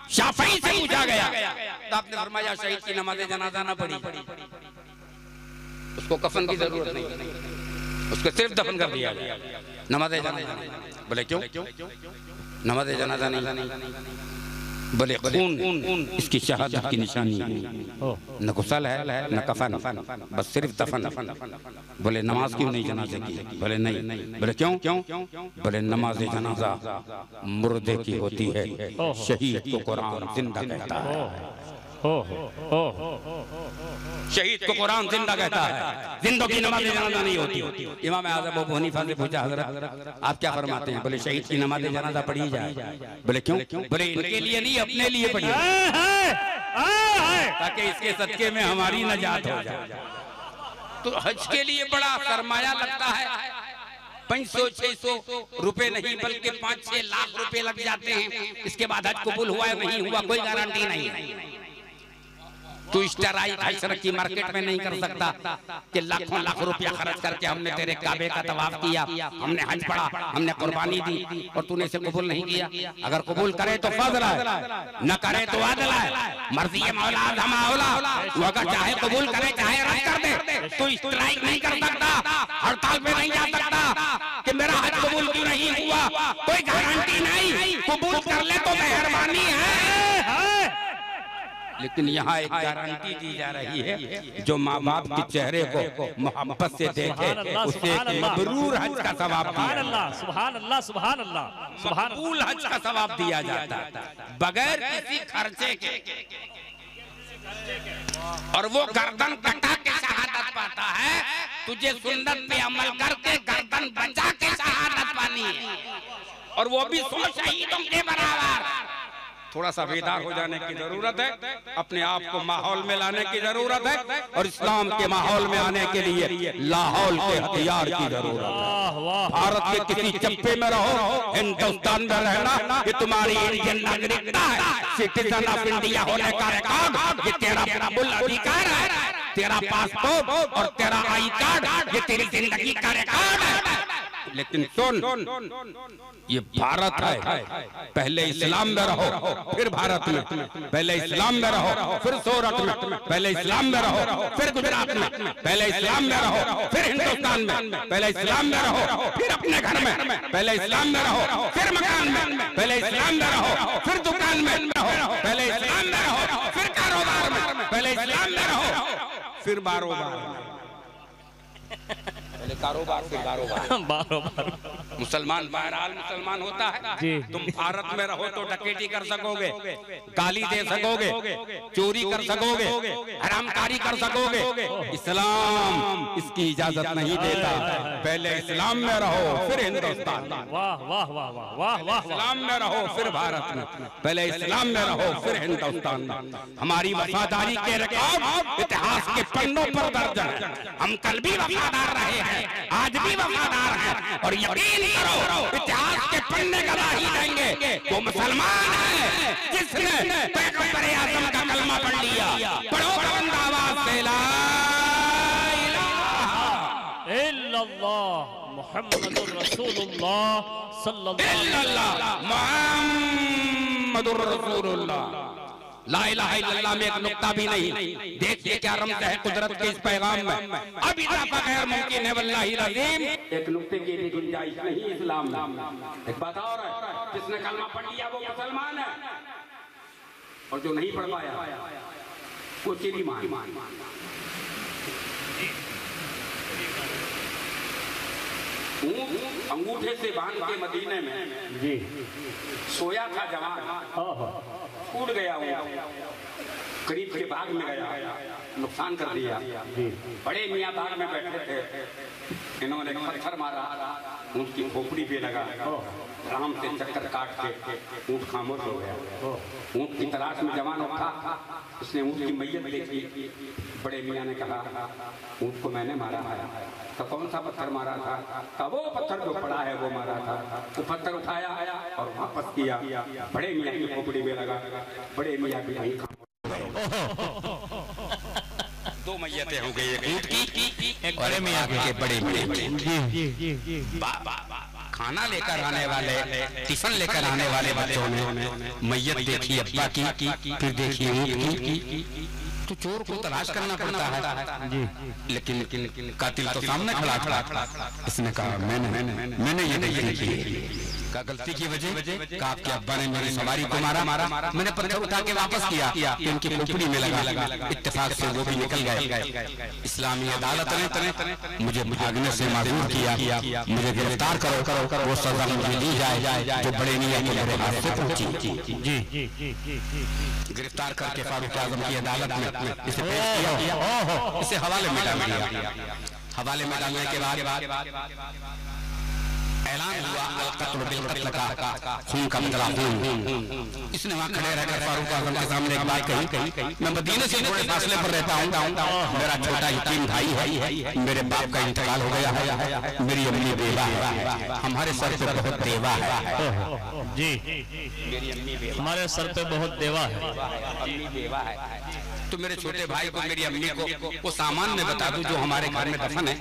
शाफई से पूछा गया तो आपने फरमाया शहीद की नमाज जनाजा ना पढ़ी, उसको कफन की जरूरत नहीं, उसको सिर्फ दफन कर दिया गया। नमाज जनाजा नहीं। बोले क्यों? नमाज जनाजा नहीं। बोले खून इसकी शहादत की निशानी है। न गुसल है न कफन, बस सिर्फ दफन। बोले नमाज क्यों नहीं जनाजे की? बोले नहीं। बोले क्यों? बोले नमाज जनाजा मुर्दे की होती है, शहीद को कुरान जिंदा कहता है। शहीद को कुरान जिंदा कहता है, जिंदों की नमाज जनाजा नहीं होती। इमाम आज़म अबू हनीफा से पूछा हज़रत आप क्या फरमाते हैं? बोले शहीद की नमाज जनाजा पढ़ी जाए। बोले क्यों? बोले इनके लिए नहीं अपने लिए पढ़ी ताकि इसके सदके में हमारी नजात हो जाए। तो हज के लिए बड़ा सरमाया लगता है। 500-600 रुपए नहीं बल्कि 5-6 लाख रुपए लग जाते हैं। इसके बाद हज कबूल हुआ है नहीं हुआ कोई गारंटी नहीं है। तू इश्तराई खैसर की मार्केट में नहीं कर सकता कि लाखों लाख रुपया खर्च करके हमने तेरे काबे का तवाफ किया, हमने हज पढ़ा, हमने कुर्बानी दी और तूने इसे कबूल नहीं किया। अगर कबूल करे तो फज़ल है, न करे तो अदल है। मर्जी है मौला आज़म मौला, वो अगर चाहे कबूल करे चाहे रद्द कर दे। तू इश्तराई नहीं कर सकता, हड़ताल पे नहीं जा सकता कि मेरा हज कबूल क्यों नहीं हुआ, कोई गारंटी नहीं। कबूल कर ले तो मेहरबानी है। लेकिन यहाँ एक गारंटी दी जा रही है, जो माँ बाप के चेहरे को मोहब्बत से देखे उसे मबरूर हज का सवाब दिया जाता है। सुभान अल्लाह, सुभान अल्लाह, सुभान मकबूल हज का सवाब दिया जाता है बगैर किसी खर्चे के, और वो गर्दन कटा के शहादत पाता है। तुझे सुन्नत पे अमल करके गर्दन बचा के शहादत पानी है, और वो भी 100 शहीदों के बराबर। थोड़ा सा बेदार हो जाने की जरूरत है, अपने आप को माहौल में लाने की जरूरत है, और इस्लाम के माहौल में आने के लिए लाहौल के हथियार की जरूरत है। भारत के किसी चप्पे में रहो, हिंदुस्तान में रहना ये तुम्हारी इंडियन नागरिकता है, सिटीजन ऑफ इंडिया होने का रिकॉर्ड ये तेरा मूल अधिकार है। तेरा पासपोर्ट और तेरा आई कार्ड ये तेरी जिंदगी का रिकॉर्ड है। लेकिन सुन, ये भारत है, पहले इस्लाम में रहो फिर भारत में, पहले इस्लाम में रहो फिर सूरत में, पहले इस्लाम में रहो फिर गुजरात में, पहले इस्लाम में रहो फिर हिंदुस्तान में, पहले इस्लाम में रहो फिर अपने घर में, पहले इस्लाम में रहो फिर मकान में, पहले इस्लाम में रहो फिर दुकान में रहो, पहले इस्लाम में रहो फिर कारोबार में, पहले इस्लाम में रहो फिर बारोबार, पहले कारोबार फिर बारोबार। मुसलमान बहरहाल मुसलमान होता है। तुम भारत में रहो तो डकैती कर सकोगे, गाली दे सकोगे, चोरी कर सकोगे, हरामकारी कर सकोगे। इस्लाम इसकी इजाजत नहीं देता। पहले इस्लाम में रहो फिर हिंदुस्तान में, वाह वाह वाह वाह वाह वाह, इस्लाम में रहो फिर भारत में, पहले इस्लाम में रहो फिर हिंदुस्तान में। हमारी वफादारी के रिकॉर्ड इतिहास के पन्नों पर दर्ज है। हम कल भी वफादार रहे हैं, आज भी वफादार हैं, और यकीन करो इतिहास के पन्ने गवाही देंगे वो मुसलमान है जिसने पैगंबर आज़म का कलमा पढ़ लिया। पढ़ो बुलंद आवाज से ला इलाहा इल्लल्लाह मुहम्मदुर रसूलुल्लाह सल्लल्लाहु इल्लल्लाह मुहम्मदुर रसूलुल्लाह। ला इलाहा इल्लल्लाह में एक नुक्ता भी नहीं। देखिए क्या रमज़ है कुदरत के इस पैगाम में। अब इजाफा गैर मुमकिन है वल्लाही अज़ीम। एक नुक्ते की भी गुंजाइश नहीं इस्लाम में। एक बात और है, जिसने कलमा पढ़ लिया वो मुसलमान है, और जो नहीं पढ़ पाया वो चिरीमान। अंगूठे से बांध के मदीने में जी सोया था जवान, छूट गया वो, करीब के बाग में गया, नुकसान कर दिया। बड़े मियाँ बाग में बैठे थे, इन्होंने पत्थर मारा, उनकी खोपड़ी पे लगा, आराम से चक्कर काट के ऊँट खामोश हो गया। ऊँट की तलाश में जवान उठा, उसने ऊँट की मैयत देखी। बड़े मियाँ ने कहा ऊँट को मैंने मारा है। तो कौन सा पत्थर मारा था? तब वो पत्थर जो पड़ा है वो मारा था। वो पत्थर उठाया और वापस किया, बड़े मियाँ की खोपड़ी में लगा। बड़े मियाँ भी वहीं दो मैयतें हो गई, एक ऊँट की, एक बड़े मियाँ के बड़े खाना लेकर आने वाले, टिफिन लेकर आने वाले बच्चों ने मैयत देखी अब्बा की, फिर देखी ऊँट की। तो चोर को तलाश करना पड़ता है जी, लेकिन कातिल तो सामने खड़ा था। इसने कहा मैंने ये नहीं की। का गलती की वजह का आपके अब्बा ने मेरी सवारी को मारा। मैंने पत्थर उठा के वापस किया कि उनकी खोपड़ी में लगा। इत्तेफाक से वो भी निकल गए। इस्लामी अदालत ने मुझे भागने से माजूर किया। मुझे गिरफ्तार करो, वो सजा मुझे दी जाए जो बड़े मियां के मेरे हाथ से पहुंची। जी गिरफ्तार करके फारूक आजम की अदालत में इसे पेश किया। इसे हवाले में डाल दिया। हवाले में डालने के बाद ऐलान हुआ अल-क़त्ल बिल-क़त्ल का, खून का बदला खून। इसने वहाँ खड़े रहकर फारूक आज़म के सामने एक बात कही, मैं मदीने से थोड़े फासले पर रहता हूँ, मेरा छोटा यतीम भाई है, मेरे बाप का इंतकाल हो गया है, मेरी अम्मी बेवा है, हमारे सर पे बहुत देवा है। जी मेरी अम्मी हमारे सर पे बहुत देवा है, अम्मी बेवा है। तो मेरे छोटे भाई को, मेरी अम्मी को वो सामान में बता दूं जो हमारे घर में दफन है,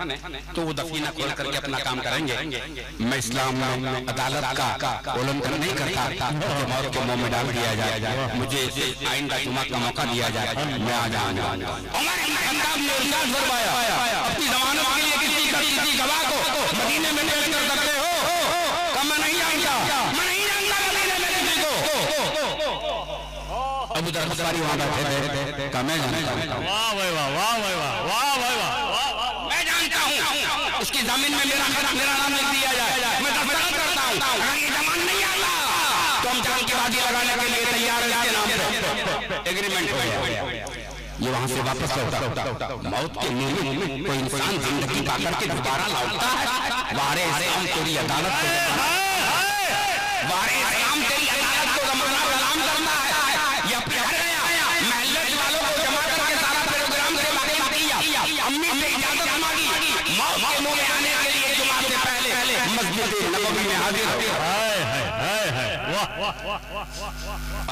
तो वो दफीना खोल करके अपना काम करेंगे। मैं इस्लाम में अदालत का उल्लंघन नहीं करता, मुझे मौत के मुंह में डाल दिया जाए, मुझे आइंदा जुमा का मौका दिया जाए, मैं आ जाऊंगा। अपनी जमानत के लिए किसी गवाह को मदीने में पेश कर सकते हो? मैं नहीं आऊंगा, मैं नहीं आऊंगा मदीने में किसी को। अबू दर गफारी वहां बैठे थे, कहा मैं जानता हूं। वाह वाह वाह वाह वाह वाह वाह, मैं जानता हूं उसकी जमीन में मेरा नाम लिख दिया जाए, मैं दस्तखत करता हूं। अगर ये जमान नहीं आता तो हम जान की बाजी लगाने के लिए तैयार हैं। इसके नाम पे एग्रीमेंट हो गया। ये वहां से वापस लौटा। मौत के मुंह में कोई इंसान जिंदगी पाकर के दोबारा लौटता है। वारे इस्लाम तेरी अदालत को, वारे इस्लाम तेरी अदालत को जमाना सलाम करना है। ये अपने घर गया, महल्ले वालों को जमा करके सारा प्रोग्राम से वाकिफ किया, अम्मी से इजाजत मांगी, मौत के मुंह में आने के लिए जुमा से पहले मस्जिद नबवी में हाजिर हो।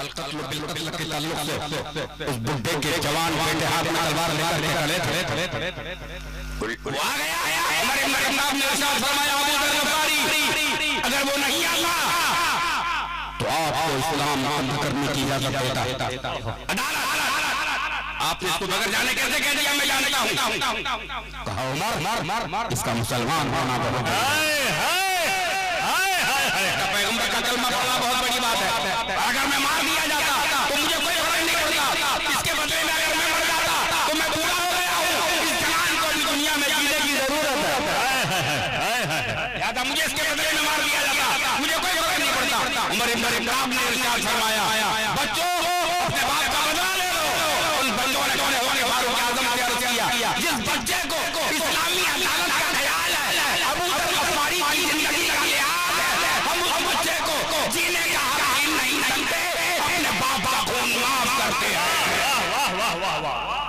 अल-क़त्ल बिल-क़त्ल के ताल्लुक से उस बुड्ढे के जवान बेटे हाथ में तलवार लेकर खड़े थे। वो आ गया। उमर इब्न खत्ताब ने इरशाद फरमाया, अबू दर गफारी अगर वो नहीं आता तो आपको इस्लाम बंद करने की इजाजत देता। आपने इसको बगैर जाने कैसे कह दिया? मैं जानता हूं। कहा उमर इसका मुसलमान होना बहुत पैगंबर का कलमा पढ़ना बहुत बड़ी बात है। अगर मैं मार दिया जाता तो मुझे कोई फर्क नहीं पड़ता। इसके बदले में अगर मैं मर जाता तो मैं पूरा हो गया हूं। इस जवान को भी दुनिया में जीने की जरूरत है। याद मुझे इसके बदले में मार दिया जाता, मुझे कोई फर्क नहीं पड़ता। उमर इब्न खत्ताब ने इरशाद फरमाया, बच्चों अपने बाप का बदला ले लो। उन बच्चों ने फारूक आजम से अर्ज किया, जिस बच्चे को इस्लामी अदालत का ख्याल है, अबू दर गफारी की जिंदगी का लिहाज है, हम उस बच्चे को जीने का हक नहीं करते, अपने बाप का खून माफ करते हैं। वाह वाह वाह वाह वाह।